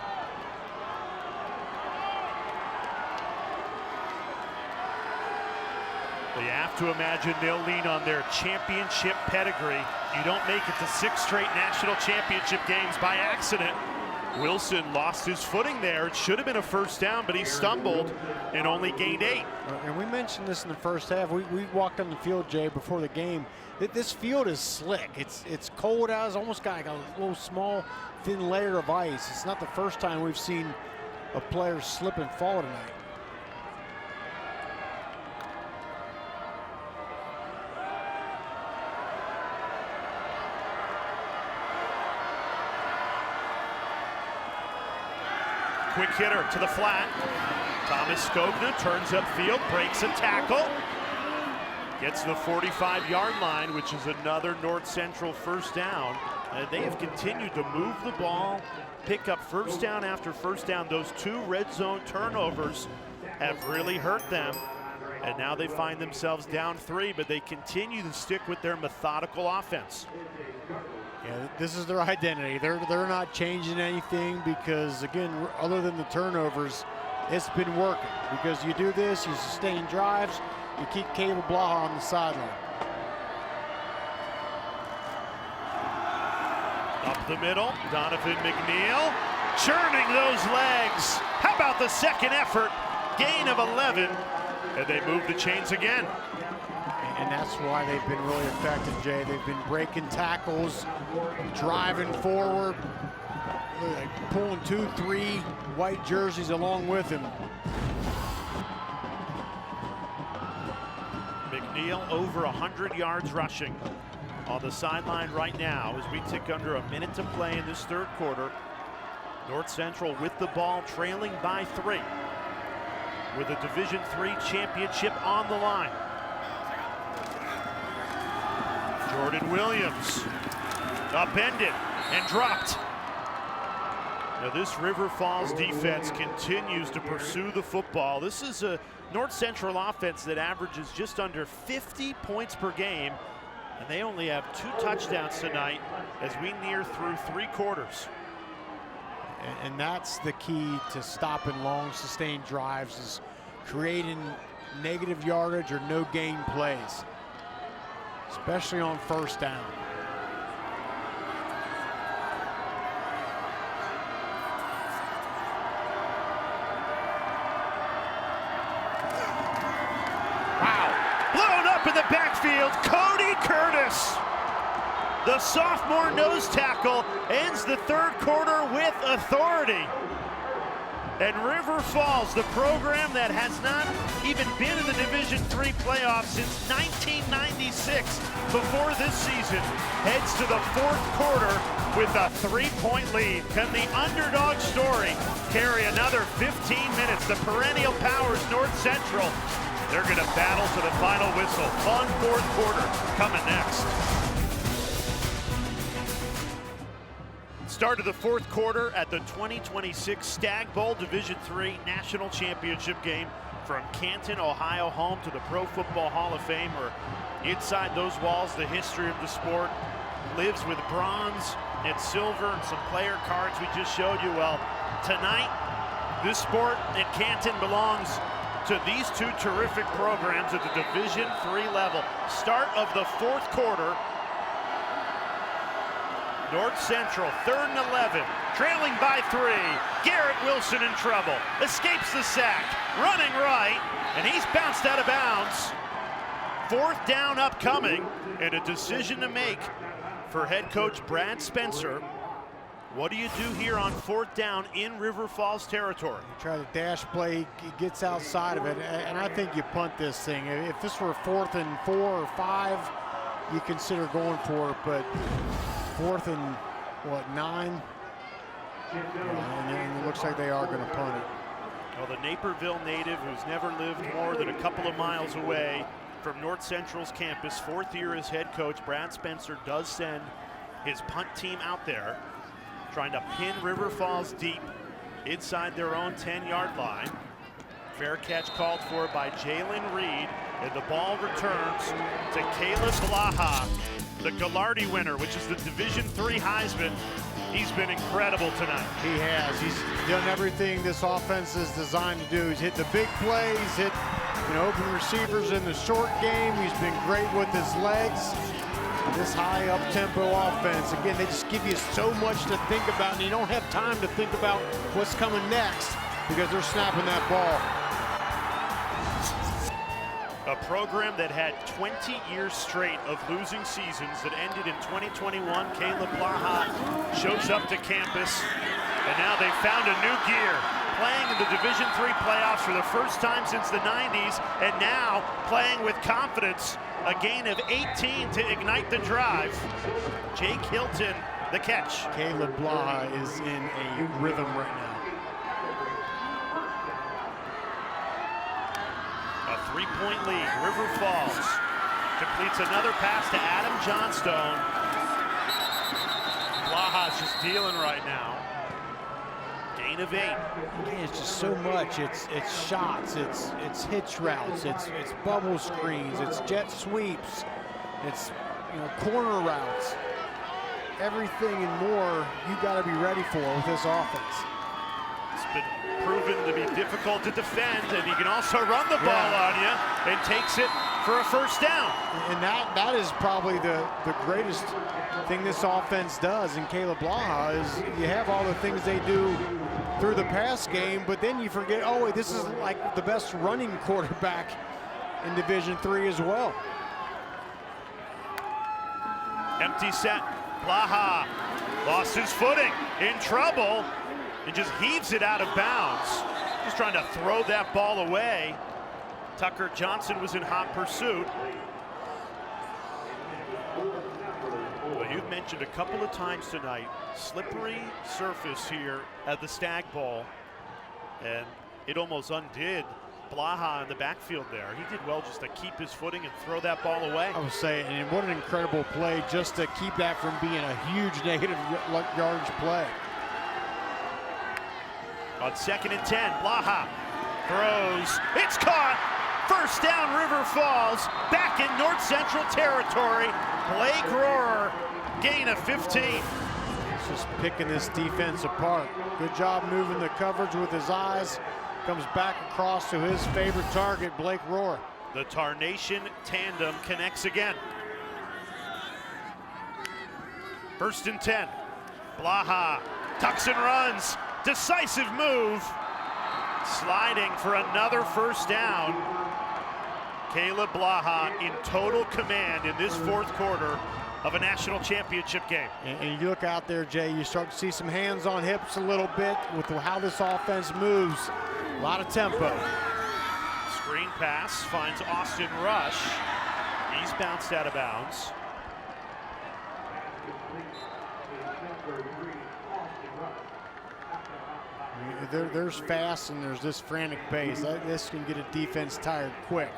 Well, you have to imagine they'll lean on their championship pedigree. You don't make it to 6 straight national championship games by accident. Wilson lost his footing there. It should have been a first down, but he stumbled and only gained 8. And we mentioned this in the first half. We walked on the field, Jay, before the game. This field is slick. It's cold out. It's almost got like a little small, thin layer of ice. It's not the first time we've seen a player slip and fall tonight. Quick hitter to the flat. Thomas Skogna turns upfield, breaks a tackle. Gets the 45-yard line, which is another North Central first down. They have continued to move the ball, pick up first down after first down. Those 2 red zone turnovers have really hurt them. And now they find themselves down 3, but they continue to stick with their methodical offense. Yeah, this is their identity. They're not changing anything because, again, other than the turnovers, it's been working. Because you do this, you sustain drives, you keep Caleb Blaha on the sideline. Up the middle, Donovan McNeil churning those legs. How about the second effort? Gain of 11, and they move the chains again. And that's why they've been really effective, Jay. They've been breaking tackles, driving forward, pulling 2, 3 white jerseys along with him. McNeil over 100 yards rushing on the sideline right now as we tick under a minute to play in this third quarter. North Central with the ball, trailing by 3 with a Division III championship on the line. Jordan Williams upended and dropped. Now this River Falls defense continues to pursue the football. This is a North Central offense that averages just under 50 points per game, and they only have 2 touchdowns tonight as we near through 3 quarters. And that's the key to stopping long, sustained drives, is creating negative yardage or no gain plays, especially on first down. Wow, blown up in the backfield, Cody Curtis. The sophomore nose tackle ends the third quarter with authority. And River Falls, the program that has not even been in the Division III playoffs since 1996 before this season, heads to the fourth quarter with a 3-point lead. Can the underdog story carry another 15 minutes? The perennial powers, North Central, they're going to battle to the final whistle. Fun fourth quarter coming next. Start of the fourth quarter at the 2026 Stagg Bowl Division III National Championship game from Canton, Ohio, home to the Pro Football Hall of Fame, where inside those walls, the history of the sport lives with bronze and silver and some player cards we just showed you. Well, tonight, this sport in Canton belongs to these two terrific programs at the Division III level. Start of the fourth quarter. North Central, 3rd and 11, trailing by 3. Garrett Wilson in trouble, escapes the sack, running right, and he's bounced out of bounds. 4th down upcoming, and a decision to make for head coach Brad Spencer. What do you do here on 4th down in River Falls territory? Try to dash play, he gets outside of it, and I think you punt this thing. If this were 4th and 4 or 5, you consider going for it, but 4th and, what, 9? And it looks like they are going to punt it. Well, the Naperville native who's never lived more than a couple of miles away from North Central's campus, 4th year as head coach, Brad Spencer does send his punt team out there, trying to pin River Falls deep inside their own 10-yard line. Fair catch called for by Jalen Reed, and the ball returns to Caleb Blaha, the Gallardi winner, which is the Division III Heisman. He's been incredible tonight. He has. He's done everything this offense is designed to do. He's hit the big play. He's hit, open receivers in the short game. He's been great with his legs. This high up-tempo offense, again, they just give you so much to think about, and you don't have time to think about what's coming next because they're snapping that ball. A program that had 20 years straight of losing seasons that ended in 2021. Caleb Blaha shows up to campus, and now they found a new gear, playing in the Division III playoffs for the first time since the 90s, and now playing with confidence. A gain of 18 to ignite the drive. Jake Hilton, the catch. Caleb Blaha is in a rhythm right now. A 3-point lead, River Falls completes another pass to Adam Johnstone. Blaha's just dealing right now. Gain of 8. Again, it's just so much. It's shots, it's hitch routes, it's bubble screens, it's jet sweeps, it's corner routes. Everything and more you got to be ready for with this offense. It's been proven to be difficult to defend, and he can also run the ball on you and takes it for a first down. And that is probably the greatest thing this offense does in Caleb Blaha is you have all the things they do through the pass game, but then you forget, oh wait, this is like the best running quarterback in Division III as well. Empty set, Blaha lost his footing, in trouble, and just heaves it out of bounds. Just trying to throw that ball away. Tucker Johnson was in hot pursuit. Well, you've mentioned a couple of times tonight, slippery surface here at the Stagg Bowl, and it almost undid Blaha in the backfield there. He did well just to keep his footing and throw that ball away. I would say, and what an incredible play just to keep that from being a huge negative yardage play. On 2nd and 10, Blaha throws, it's caught! First down, River Falls, back in North Central territory. Blake Rohrer, gain of 15. He's just picking this defense apart. Good job moving the coverage with his eyes. Comes back across to his favorite target, Blake Rohrer. The Tarnation tandem connects again. 1st and 10. Blaha tucks and runs. Decisive move. Sliding for another first down. Caleb Blaha in total command in this 4th quarter of a national championship game. And you look out there, Jay, you start to see some hands on hips a little bit with how this offense moves. A lot of tempo. Screen pass finds Austin Rush. He's bounced out of bounds. There's fast and there's this frantic pace. This can get a defense tired quick.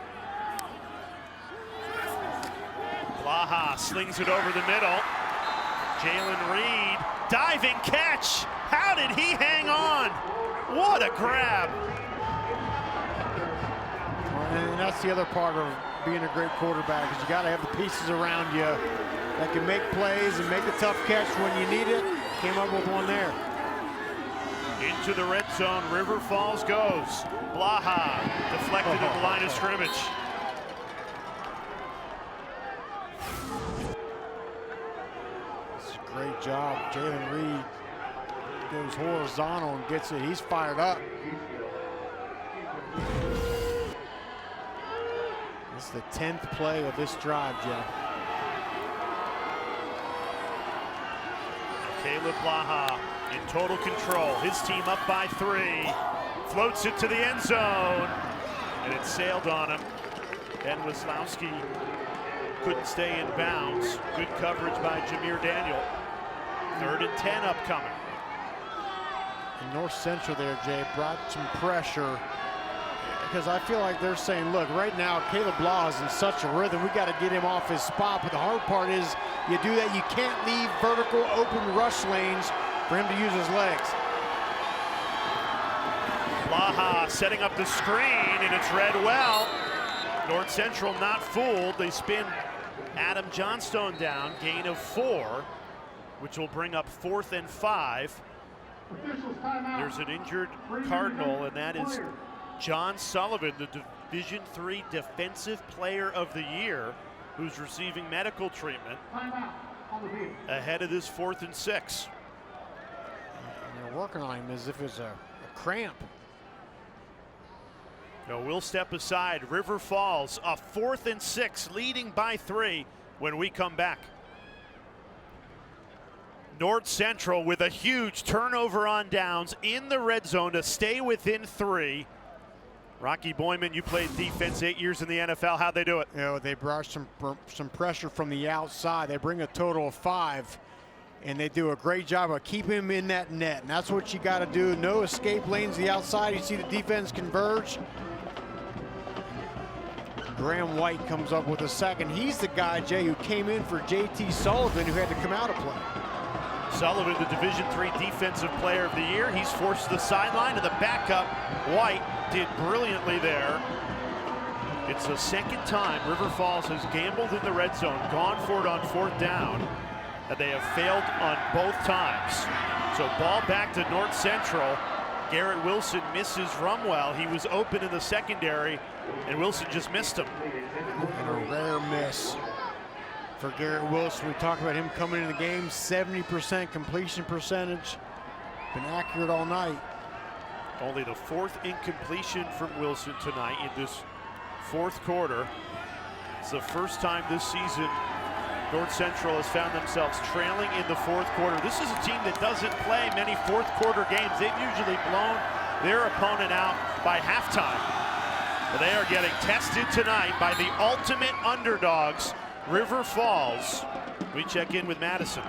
Blaha slings it over the middle. Jalen Reed, diving catch. How did he hang on? What a grab. And that's the other part of being a great quarterback, is you got to have the pieces around you that can make plays and make the tough catch when you need it. Came up with one there. Into the red zone, River Falls goes. Blaha deflected at the line of scrimmage. It's a great job. Jalen Reed goes horizontal and gets it. He's fired up. This is the 10th play of this drive, Jeff. Caleb Blaha in total control. His team up by 3. Floats it to the end zone. And it sailed on him. Ben Wislowski couldn't stay in bounds. Good coverage by Jameer Daniel. 3rd and 10 upcoming. And North Central there, Jay, brought some pressure, because I feel like they're saying, look, right now Caleb Blaha is in such a rhythm, we got to get him off his spot. But the hard part is, you do that, you can't leave vertical open rush lanes for him to use his legs. Blaha setting up the screen, and it's read well. North Central not fooled. They spin Adam Johnstone down, gain of 4, which will bring up 4th and 5. There's an injured Cardinal, and that is John Sullivan, the Division III Defensive Player of the Year, who's receiving medical treatment ahead of this 4th and 6. And they're working on him as if it's a cramp. No, we'll step aside. River Falls, a 4th and 6, leading by 3 when we come back. North Central with a huge turnover on downs in the red zone to stay within 3. Rocky Boyman, you played defense 8 years in the NFL. How'd they do it? You know, they brought some pressure from the outside. They bring a total of 5, and they do a great job of keeping him in that net. And that's what you got to do. No escape lanes to the outside. You see the defense converge. Graham White comes up with a second. He's the guy, Jay, who came in for J.T. Sullivan, who had to come out of play. Sullivan, the Division III Defensive Player of the Year. He's forced to the sideline, and the backup, White, did brilliantly there. It's the 2nd time River Falls has gambled in the red zone, gone for it on 4th down, and they have failed on both times. So ball back to North Central. Garrett Wilson misses Rumwell. He was open in the secondary, and Wilson just missed him. And a rare miss for Garrett Wilson. We talked about him coming into the game, 70% completion percentage. Been accurate all night. Only the 4th incompletion from Wilson tonight in this 4th quarter. It's the first time this season North Central has found themselves trailing in the 4th quarter. This is a team that doesn't play many 4th quarter games. They've usually blown their opponent out by halftime. But they are getting tested tonight by the ultimate underdogs, River Falls. We check in with Madison.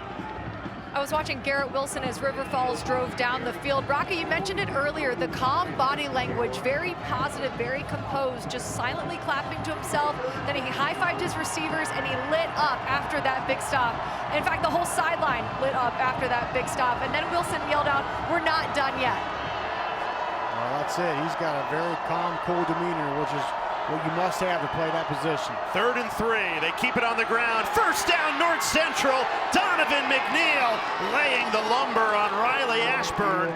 I was watching Garrett Wilson as River Falls drove down the field. Rocky, you mentioned it earlier, the calm body language, very positive, very composed, just silently clapping to himself. Then he high-fived his receivers, and he lit up after that big stop. In fact, the whole sideline lit up after that big stop. And then Wilson yelled out, "We're not done yet." Well, that's it. He's got a very calm, cool demeanor, which is what you must have to play that position. 3rd and 3. They keep it on the ground. 1st down, North Central. Donovan McNeil laying the lumber on Riley Ashburn.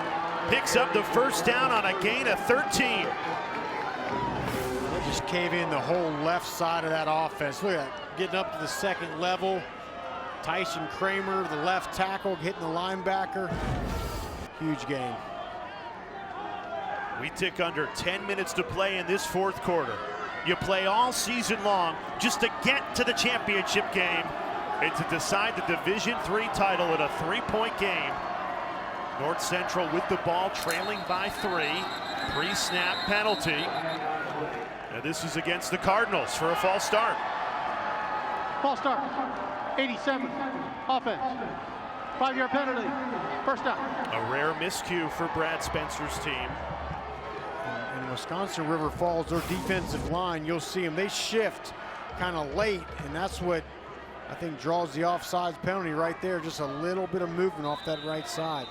Picks up the 1st down on a gain of 13. They just cave in the whole left side of that offense. Look at that, getting up to the 2nd level. Tyson Kramer, the left tackle, hitting the linebacker. Huge game. We tick under 10 minutes to play in this 4th quarter. You play all season long just to get to the championship game and to decide the Division III title in a 3-point game. North Central with the ball, trailing by 3. Pre-snap penalty. And this is against the Cardinals for a false start. False start. 87. Offense. 5-yard penalty. 1st down. A rare miscue for Brad Spencer's team. In Wisconsin River Falls, their defensive line, you'll see them, they shift kind of late, and that's what I think draws the offsides penalty right there. Just a little bit of movement off that right side.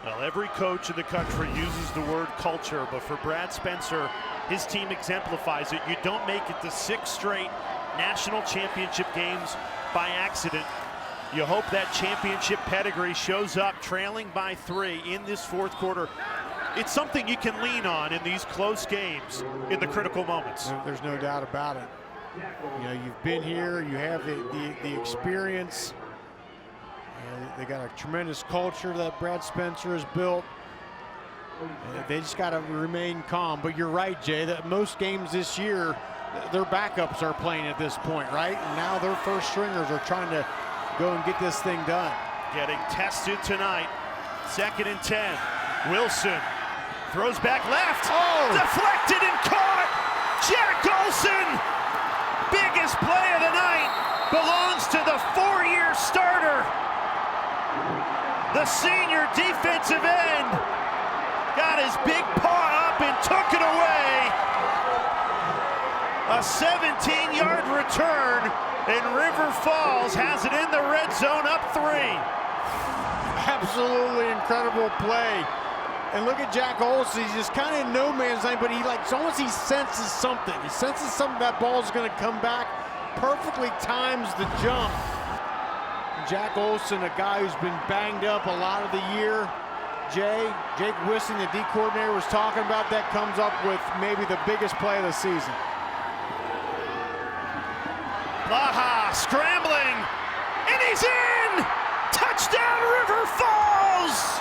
Well, every coach in the country uses the word culture, but for Brad Spencer, his team exemplifies it. You don't make it to 6 straight national championship games by accident. You hope that championship pedigree shows up trailing by 3 in this 4th quarter. It's something you can lean on in these close games in the critical moments. There's no doubt about it. You know, you've been here, you have the experience. They got a tremendous culture that Brad Spencer has built. They just got to remain calm. But you're right, Jay, that most games this year, their backups are playing at this point, right? And now their first stringers are trying to go and get this thing done. Getting tested tonight. 2nd and 10. Wilson throws back left. Oh! Deflected and caught. Jack Olson, biggest play of the night, belongs to the 4-year starter. The senior defensive end got his big paw up and took it away. A 17-yard return, and River Falls has it in the red zone, up 3. Absolutely incredible play. And look at Jack Olson. He's just kind of in no man's land, but it's almost he senses something. He senses something, that ball's going to come back. Perfectly times the jump. Jack Olson, a guy who's been banged up a lot of the year. Jake Wissing, the D coordinator, was talking about that, comes up with maybe the biggest play of the season. Blaha scrambling, and he's in! Touchdown, River Falls!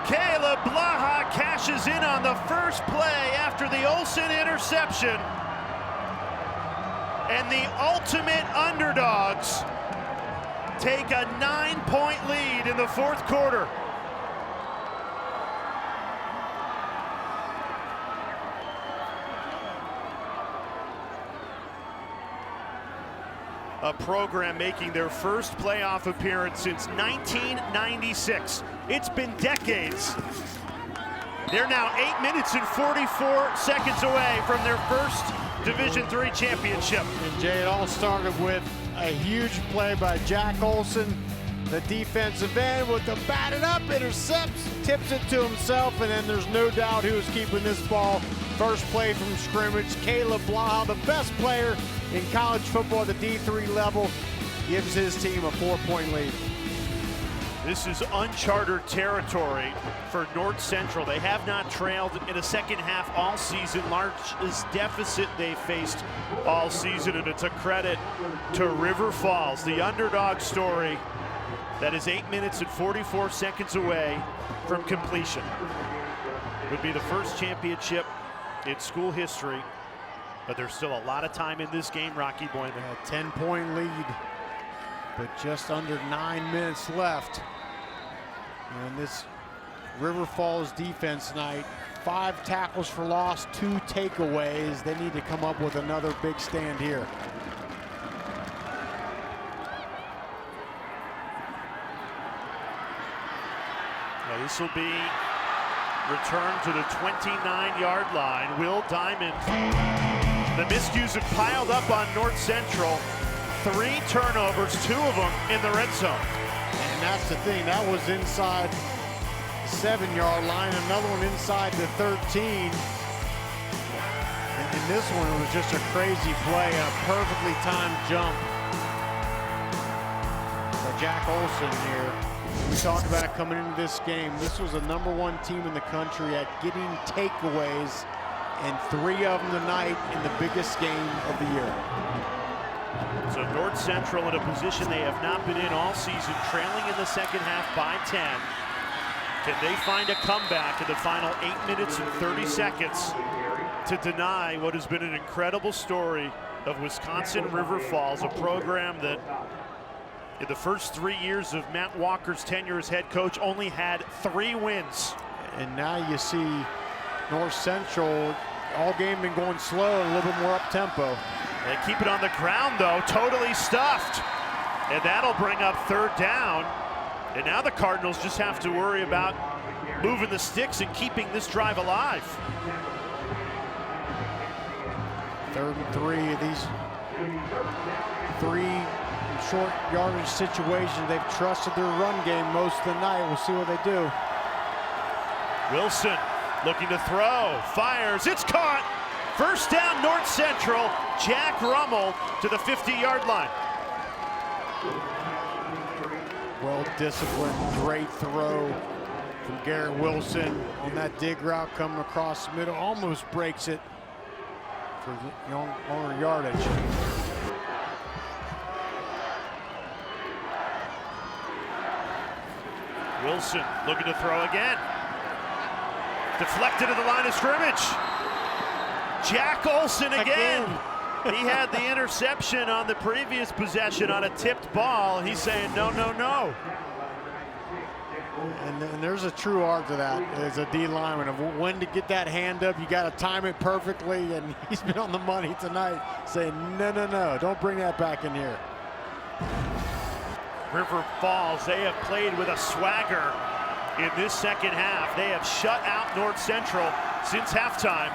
Caleb Blaha cashes in on the first play after the Olsen interception. And the ultimate underdogs take a 9-point lead in the 4th quarter. A program making their first playoff appearance since 1996. It's been decades. They're now 8 minutes and 44 seconds away from their first Division III championship. And Jay, it all started with a huge play by Jack Olson, the defensive end, with the batted up, intercepts, tips it to himself, and then there's no doubt who was keeping this ball. First play from scrimmage, Caleb Blaha, the best player in college football at the D3 level, gives his team a 4-point lead. This is uncharted territory for North Central. They have not trailed in a second half all season. Largest deficit they faced all season, and it's a credit to River Falls, the underdog story that is 8 minutes and 44 seconds away from completion. Would be the first championship in school history, but there's still a lot of time in this game, Rocky Boyman. A 10-point lead, but just under 9 minutes left. And this River Falls defense tonight, 5 tackles for loss, 2 takeaways. They need to come up with another big stand here. Now this will be returned to the 29-yard line. Will Diamond. The miscues have piled up on North Central. 3 turnovers, 2 of them in the red zone. And that's the thing, that was inside the 7-yard line, another one inside the 13. And this one was just a crazy play, a perfectly timed jump by Jack Olson here. We talked about it coming into this game. This was the #1 team in the country at getting takeaways, and 3 of them tonight in the biggest game of the year. So North Central in a position they have not been in all season, trailing in the second half by 10. Can they find a comeback in the final 8 minutes and 30 seconds to deny what has been an incredible story of Wisconsin River Falls, a program that in the first 3 years of Matt Walker's tenure as head coach only had 3 wins. And now you see North Central all game been going slow and a little bit more up-tempo. They keep it on the ground, though, totally stuffed. And that'll bring up 3rd down. And now the Cardinals just have to worry about moving the sticks and keeping this drive alive. 3rd and 3 of these 3 short yardage situations. They've trusted their run game most of the night. We'll see what they do. Wilson looking to throw, fires, it's caught. First down, North Central. Jack Rummel to the 50-yard line. Well disciplined, great throw from Garrett Wilson on that dig route coming across the middle. Almost breaks it for longer yardage. Wilson looking to throw again. Deflected at the line of scrimmage. Jack Olson again. He had the interception on the previous possession on a tipped ball. He's saying no, no, no. And there's a true art to that as a D lineman of when to get that hand up. You got to time it perfectly, and he's been on the money tonight saying no, no, no, don't bring that back in here. River Falls, they have played with a swagger in this second half. They have shut out North Central since halftime.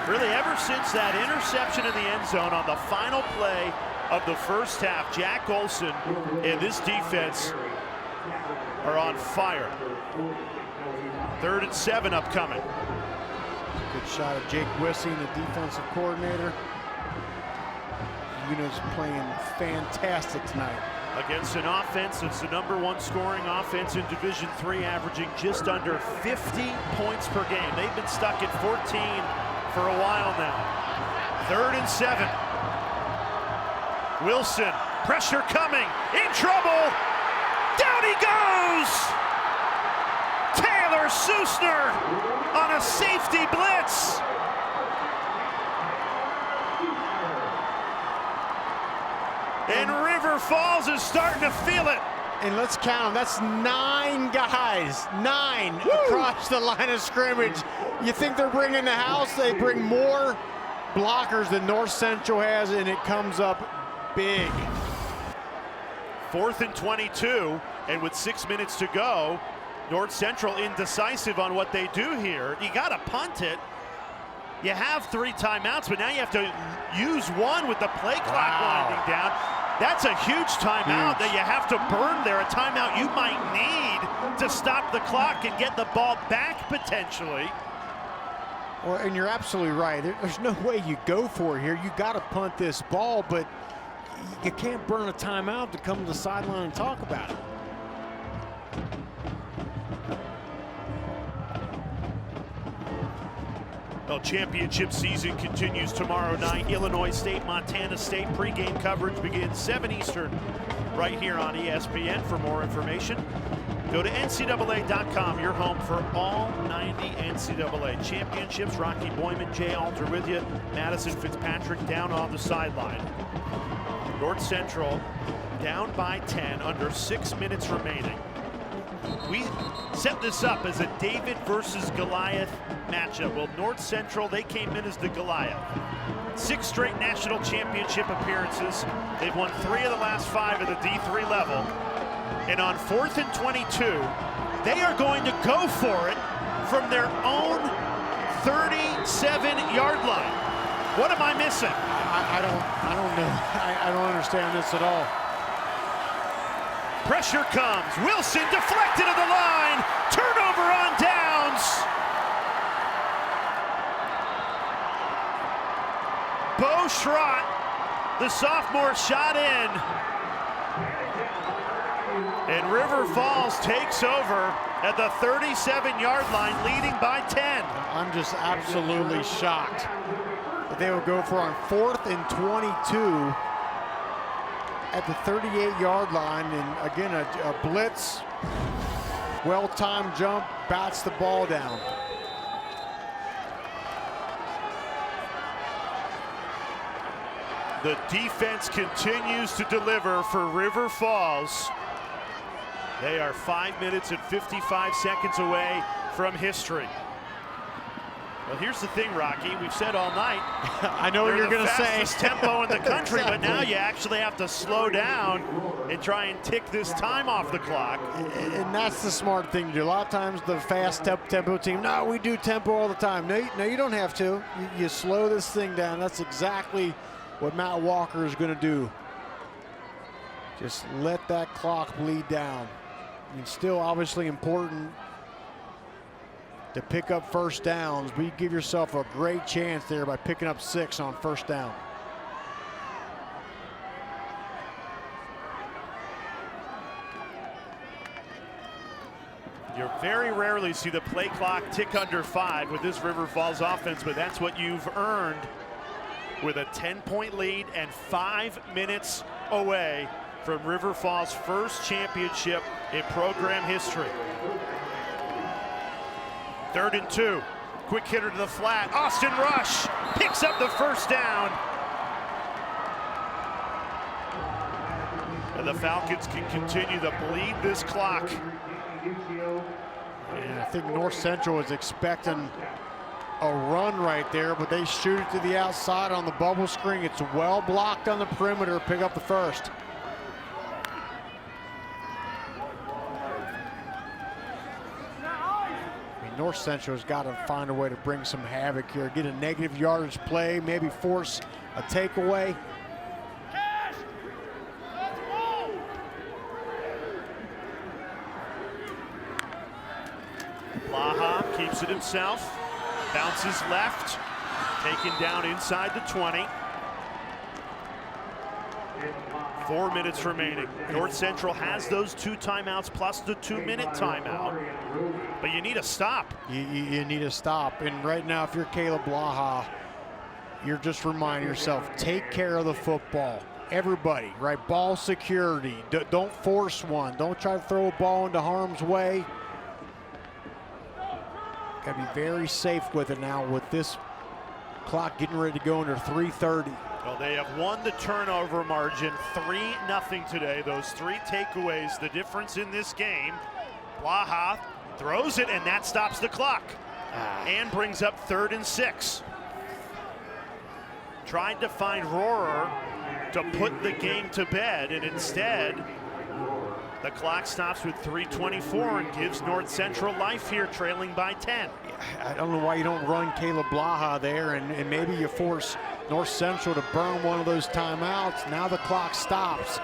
Really, ever since that interception in the end zone on the final play of the first half, Jack Olson and this defense are on fire. 3rd and 7 upcoming. Good shot of Jake Wissing, the defensive coordinator. Unit's playing fantastic tonight. Against an offense that's the #1 scoring offense in Division III, averaging just under 50 points per game. They've been stuck at 14 for a while now. 3rd and 7. Wilson, pressure coming, in trouble. Down he goes! Taylor Susner on a safety blitz. And River Falls is starting to feel it. And let's count them. That's 9 guys, 9 across the line of scrimmage. You think they're bringing the house? They bring more blockers than North Central has, and it comes up big. 4th and 22, and with 6 minutes to go, North Central indecisive on what they do here. You got to punt it. You have 3 timeouts, but now you have to use 1 with the play clock winding down. That's a huge timeout that you have to burn there, a timeout you might need to stop the clock and get the ball back potentially. Well, and you're absolutely right. There's no way you go for it here. You got to punt this ball, but you can't burn a timeout to come to the sideline and talk about it. Well, championship season continues tomorrow night. Illinois State, Montana State. Pregame coverage begins 7 Eastern right here on ESPN. For more information, go to NCAA.com, your home for all 90 NCAA championships. Rocky Boyman, Jay Alter with you. Madison Fitzpatrick down on the sideline. North Central down by 10, under 6 minutes remaining. We set this up as a David versus Goliath matchup. Well, North Central, they came in as the Goliath. 6 straight national championship appearances. They've won 3 of the last 5 at the D3 level. And on 4th and 22, they are going to go for it from their own 37-yard line. What am I missing? I don't know. I don't understand this at all. Pressure comes. Wilson deflected to the line. Turnover on downs. Bo Schrott, the sophomore, shot in. And River Falls takes over at the 37-yard line, leading by 10. I'm just absolutely shocked that they will go for on 4th and 22 at the 38-yard line, and again a blitz, well-timed jump, bats the ball down. The defense continues to deliver for River Falls. They are 5 minutes and 55 seconds away from history. Well, here's the thing, Rocky. We've said all night. I know what you're going to say. Fastest tempo in the country, Exactly. but now you actually have to slow down and try and tick this time off the clock. And that's the smart thing to do. A lot of times the fast tempo team, no, we do tempo all the time. No, you don't have to. You slow this thing down. That's exactly what Matt Walker is going to do. Just let that clock bleed down. It's still obviously important to pick up first downs, but you give yourself a great chance there by picking up 6 on first down. You very rarely see the play clock tick under 5 with this River Falls offense, but that's what you've earned with a 10-point lead and 5 minutes away from River Falls' first championship in program history. 3rd and 2. Quick hitter to the flat. Austin Rush picks up the first down. And the Falcons can continue to bleed this clock. And I think North Central is expecting a run right there, but they shoot it to the outside on the bubble screen. It's well blocked on the perimeter. Pick up the first. North Central has got to find a way to bring some havoc here, get a negative yardage play, maybe force a takeaway. Blaha keeps it himself, bounces left, taken down inside the 20. 4 minutes remaining. North Central has those 2 timeouts plus the 2-minute timeout, but you need a stop. You need a stop, and right now, if you're Caleb Blaha, you're just reminding yourself, take care of the football. Everybody, right? Ball security. Don't force one. Don't try to throw a ball into harm's way. Got to be very safe with it now with this clock getting ready to go under 3:30. Well, they have won the turnover margin 3-0 today. Those 3 takeaways, the difference in this game. Blaha throws it, and that stops the clock and brings up 3rd and 6. Tried to find Rohrer to put the game to bed, and instead the clock stops with 3:24 and gives North Central life here, trailing by 10. I don't know why you don't run Caleb Blaha there, and maybe you force North Central to burn one of those timeouts. Now the clock stops.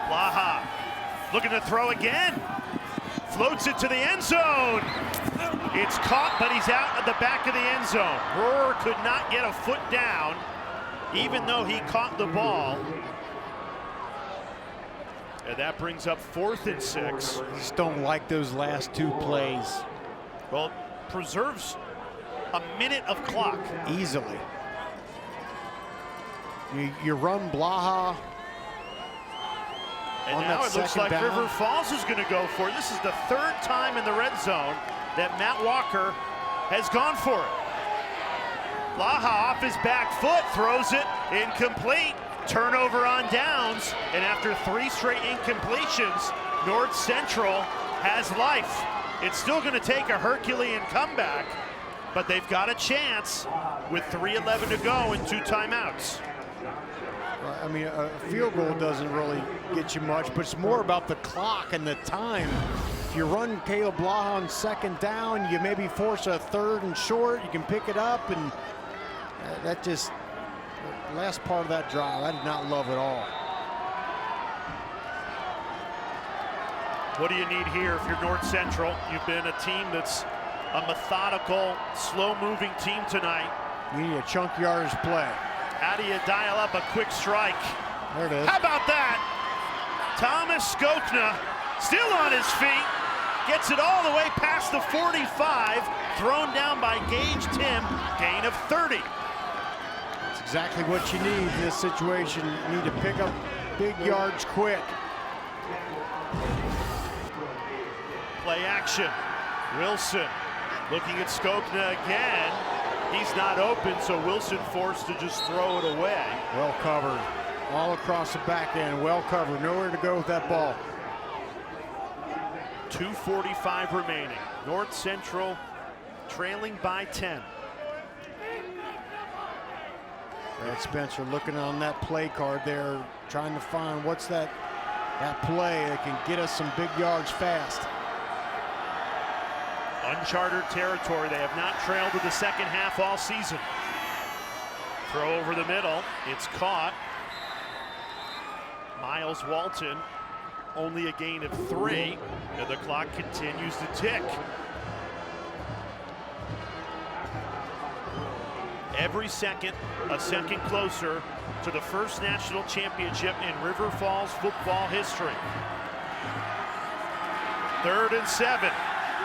Blaha looking to throw again. Floats it to the end zone. It's caught, but he's out at the back of the end zone. Rohrer could not get a foot down, even though he caught the ball. And that brings up 4th and 6. I just don't like those last 2 plays. Well, preserves a minute of clock. Easily. You run Blaha. And on now that it looks second like down. River Falls is going to go for it. This is the 3rd time in the red zone that Matt Walker has gone for it. Blaha off his back foot, throws it incomplete. Turnover on downs, and after 3 straight incompletions, North Central has life. It's still going to take a Herculean comeback, but they've got a chance with 3:11 to go and 2 timeouts. I mean, a field goal doesn't really get you much, but it's more about the clock and the time. If you run Caleb Blaha on 2nd down, you maybe force a 3rd and short, you can pick it up, and that just, the last part of that drive, I did not love at all. What do you need here if you're North Central? You've been a team that's a methodical, slow-moving team tonight. You need a chunk yardage play. How do you dial up a quick strike? There it is. How about that? Thomas Skokna still on his feet, gets it all the way past the 45, thrown down by Gage Tim, gain of 30. That's exactly what you need in this situation. You need to pick up big yards quick. Play action. Wilson looking at Skokna again. He's not open, so Wilson forced to just throw it away. Well covered. All across the back end, well covered, nowhere to go with that ball. 2:45 remaining. North Central trailing by 10. Brad Spencer looking on that play card there, trying to find what's that play that can get us some big yards fast. Uncharted territory. They have not trailed to the second half all season. Throw over the middle. It's caught. Miles Walton, only a gain of 3, and the clock continues to tick. Every second, a second closer to the first national championship in River Falls football history. 3rd and 7.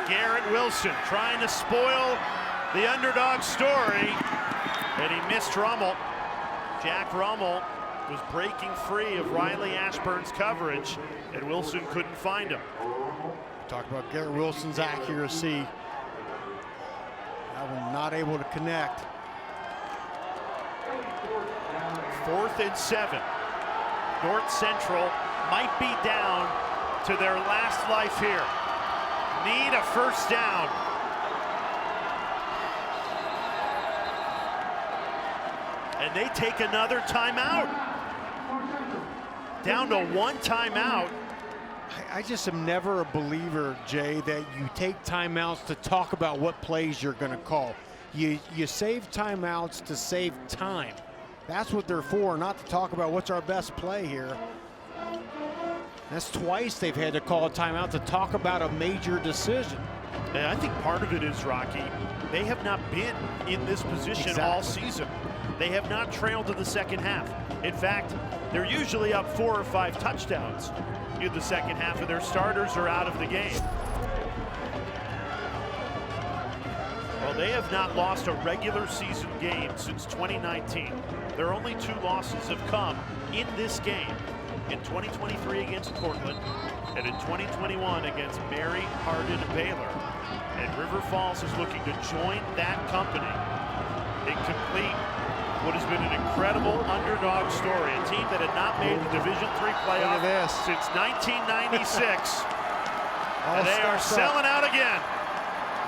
Garrett Wilson trying to spoil the underdog story, and he missed Rummel. Jack Rummel was breaking free of Riley Ashburn's coverage, and Wilson couldn't find him. Talk about Garrett Wilson's accuracy. That one not able to connect. 4th and 7. North Central might be down to their last life here. Need a first down. And they take another timeout. Down to 1 timeout. I just am never a believer, Jay, that you take timeouts to talk about what plays you're going to call. You save timeouts to save time. That's what they're for, not to talk about what's our best play here. That's twice they've had to call a timeout to talk about a major decision. And I think part of it is, Rocky, they have not been in this position all season. They have not trailed to the second half. In fact, they're usually up 4 or 5 touchdowns in the second half, and their starters are out of the game. Well, they have not lost a regular season game since 2019. Their only 2 losses have come in this game, in 2023 against Portland and in 2021 against Mary, Hardin, and Baylor. And River Falls is looking to join that company and complete what has been an incredible underdog story. A team that had not made the Division III playoff since 1996. And they are selling out again.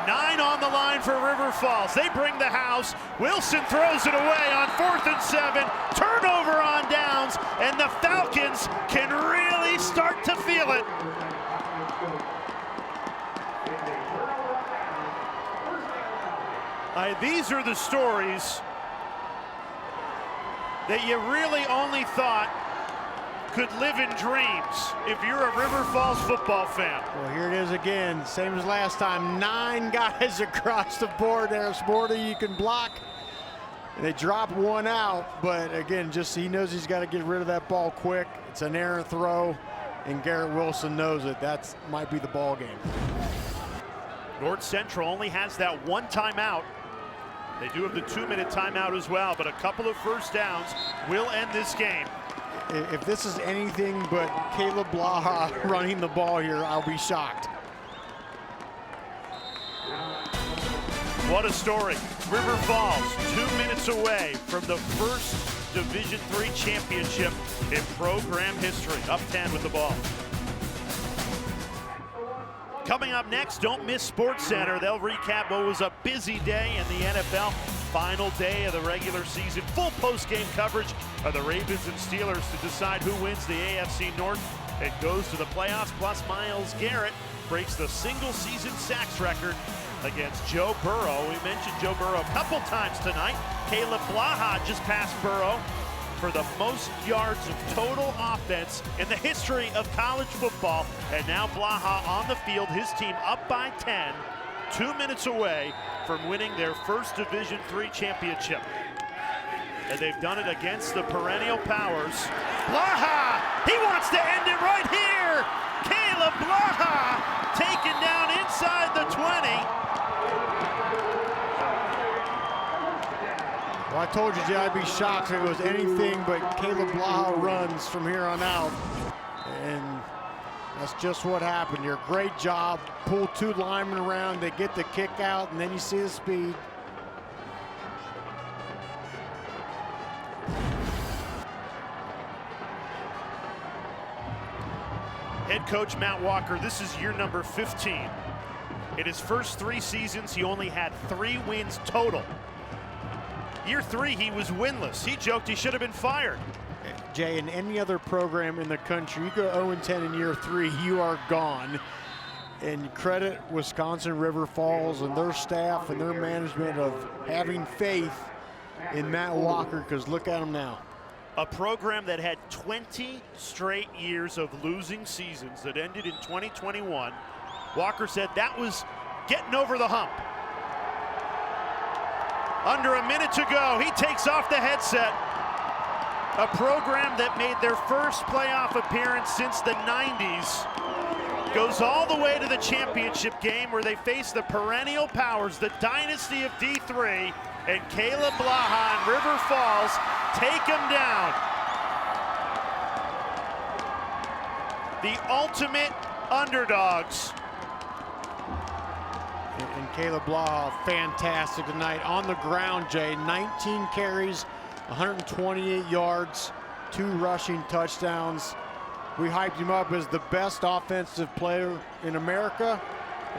9 on the line for River Falls. They bring the house. Wilson throws it away on 4th and 7. Turnover on downs, and the Falcons can really start to feel it. These are the stories that you really only thought could live in dreams if you're a River Falls football fan. Well, here it is again, same as last time. 9 guys across the board there. Sporty, you can block. They drop 1 out, but again, just he knows he's got to get rid of that ball quick. It's an errant throw, and Garrett Wilson knows it. That might be the ball game. North Central only has that 1 timeout. They do have the 2-minute timeout as well, but a couple of first downs will end this game. If this is anything but Caleb Blaha running the ball here, I'll be shocked. What a story. River Falls 2 minutes away from the first Division III championship in program history. Up 10 with the ball. Coming up next, don't miss SportsCenter. They'll recap what was a busy day in the NFL. Final day of the regular season. Full post-game coverage of the Ravens and Steelers to decide who wins the AFC North and goes to the playoffs. Plus, Myles Garrett breaks the single-season sacks record against Joe Burrow. We mentioned Joe Burrow a couple times tonight. Caleb Blaha just passed Burrow for the most yards of total offense in the history of college football. And now Blaha on the field, his team up by 10, 2 minutes away from winning their first Division III championship. And they've done it against the perennial powers. Blaha, he wants to end it right here. Caleb Blaha taken down inside the 20. Well, I told you, Jay, I'd be shocked if it was anything but Caleb Blaha runs from here on out. And that's just what happened here. Great job. Pull 2 linemen around. They get the kick out, and then you see the speed. Head coach Matt Walker, this is year number 15. In his first 3 seasons, he only had 3 wins total. Year 3, he was winless. He joked he should have been fired. Jay, in any other program in the country, you go 0-10 in year 3, you are gone. And credit Wisconsin River Falls and their staff and their management of having faith in Matt Walker, because look at him now. A program that had 20 straight years of losing seasons that ended in 2021. Walker said that was getting over the hump. Under a minute to go, he takes off the headset. A program that made their first playoff appearance since the 90s goes all the way to the championship game where they face the perennial powers, the dynasty of D3, and Caleb Blaha and River Falls take him down. The ultimate underdogs. And Caleb Blaha, fantastic tonight on the ground, Jay. 19 carries, 128 yards, 2 rushing touchdowns. We hyped him up as the best offensive player in America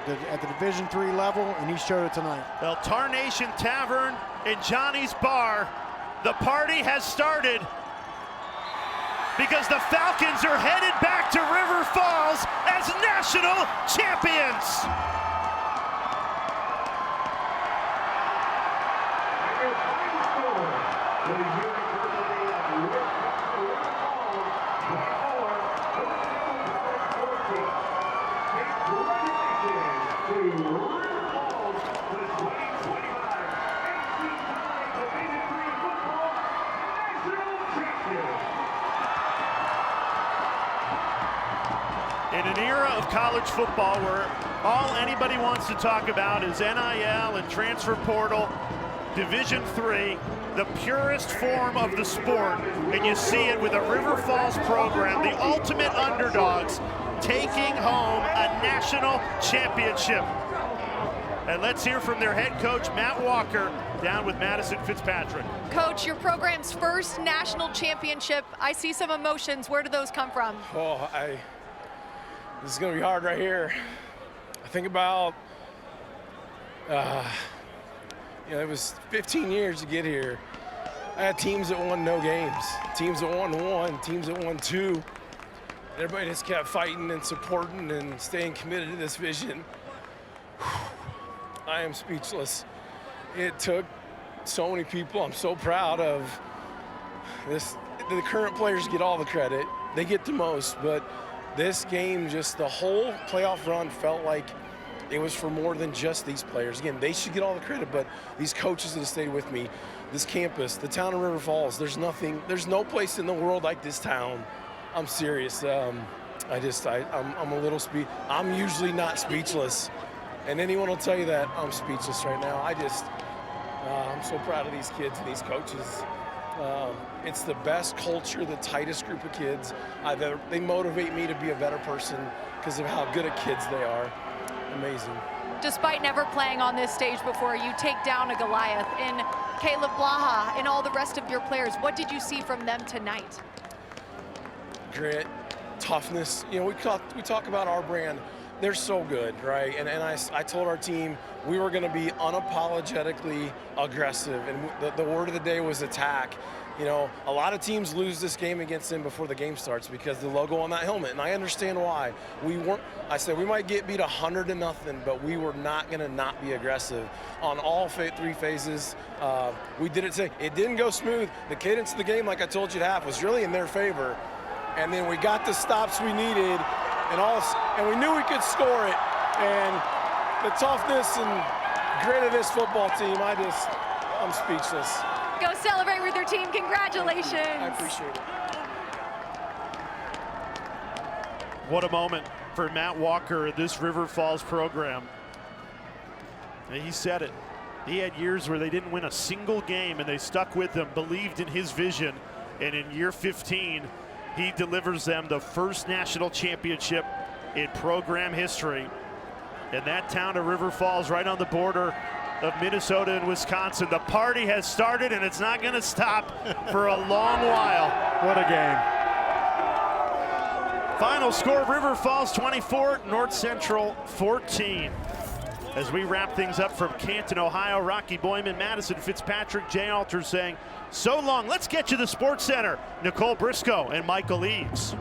at the Division III level, and he showed it tonight. Well, Tarnation Tavern and Johnny's Bar, the party has started because the Falcons are headed back to River Falls as national champions. In an era of college football where all anybody wants to talk about is NIL and transfer portal, Division III, the purest form of the sport, and you see it with a River Falls program, the ultimate underdogs, taking home a national championship. And let's hear from their head coach, Matt Walker, down with Madison Fitzpatrick. Coach, your program's first national championship. I see some emotions. Where do those come from? Oh, this is going to be hard right here. I think about, it was 15 years to get here. I had teams that won no games, teams that won 1, teams that won 2. Everybody just kept fighting and supporting and staying committed to this vision. I am speechless. It took so many people. I'm so proud of this. The current players get all the credit. They get the most, but this game, just the whole playoff run felt like it was for more than just these players. Again, they should get all the credit, but these coaches that have stayed with me, this campus, the town of River Falls, there's no place in the world like this town. I'm serious. I'm usually not speechless, and anyone will tell you that I'm speechless right now. I'm so proud of these kids and these coaches. It's the best culture, the tightest group of kids I've ever. They motivate me to be a better person because of how good at kids they are. Amazing. Despite never playing on this stage before, you take down a Goliath in Caleb Blaha and all the rest of your players. What did you see from them tonight? Grit, toughness. You know, we talk about our brand. They're so good, right? And I told our team we were going to be unapologetically aggressive, and the word of the day was attack. You know, a lot of teams lose this game against them before the game starts because the logo on that helmet, and I understand why. I said we might get beat 100-0, but we were not going to not be aggressive on all 3 phases. We did it today. It didn't go smooth. The cadence of the game, like I told you to have, was really in their favor, and then we got the stops we needed. And we knew we could score it. And the toughness and grit of this football team, I'm speechless. Go celebrate with your team. Congratulations. I appreciate it. What a moment for Matt Walker, this River Falls program. And he said it. He had years where they didn't win a single game, and they stuck with him, believed in his vision. And in year 15, he delivers them the first national championship in program history. And that town of River Falls, right on the border of Minnesota and Wisconsin. The party has started, and it's not going to stop for a long while. What a game. Final score, River Falls 24, North Central 14. As we wrap things up from Canton, Ohio, Rocky Boyman, Madison Fitzpatrick, Jay Alter saying, so long, let's get you to the Sports Center. Nicole Briscoe and Michael Eaves.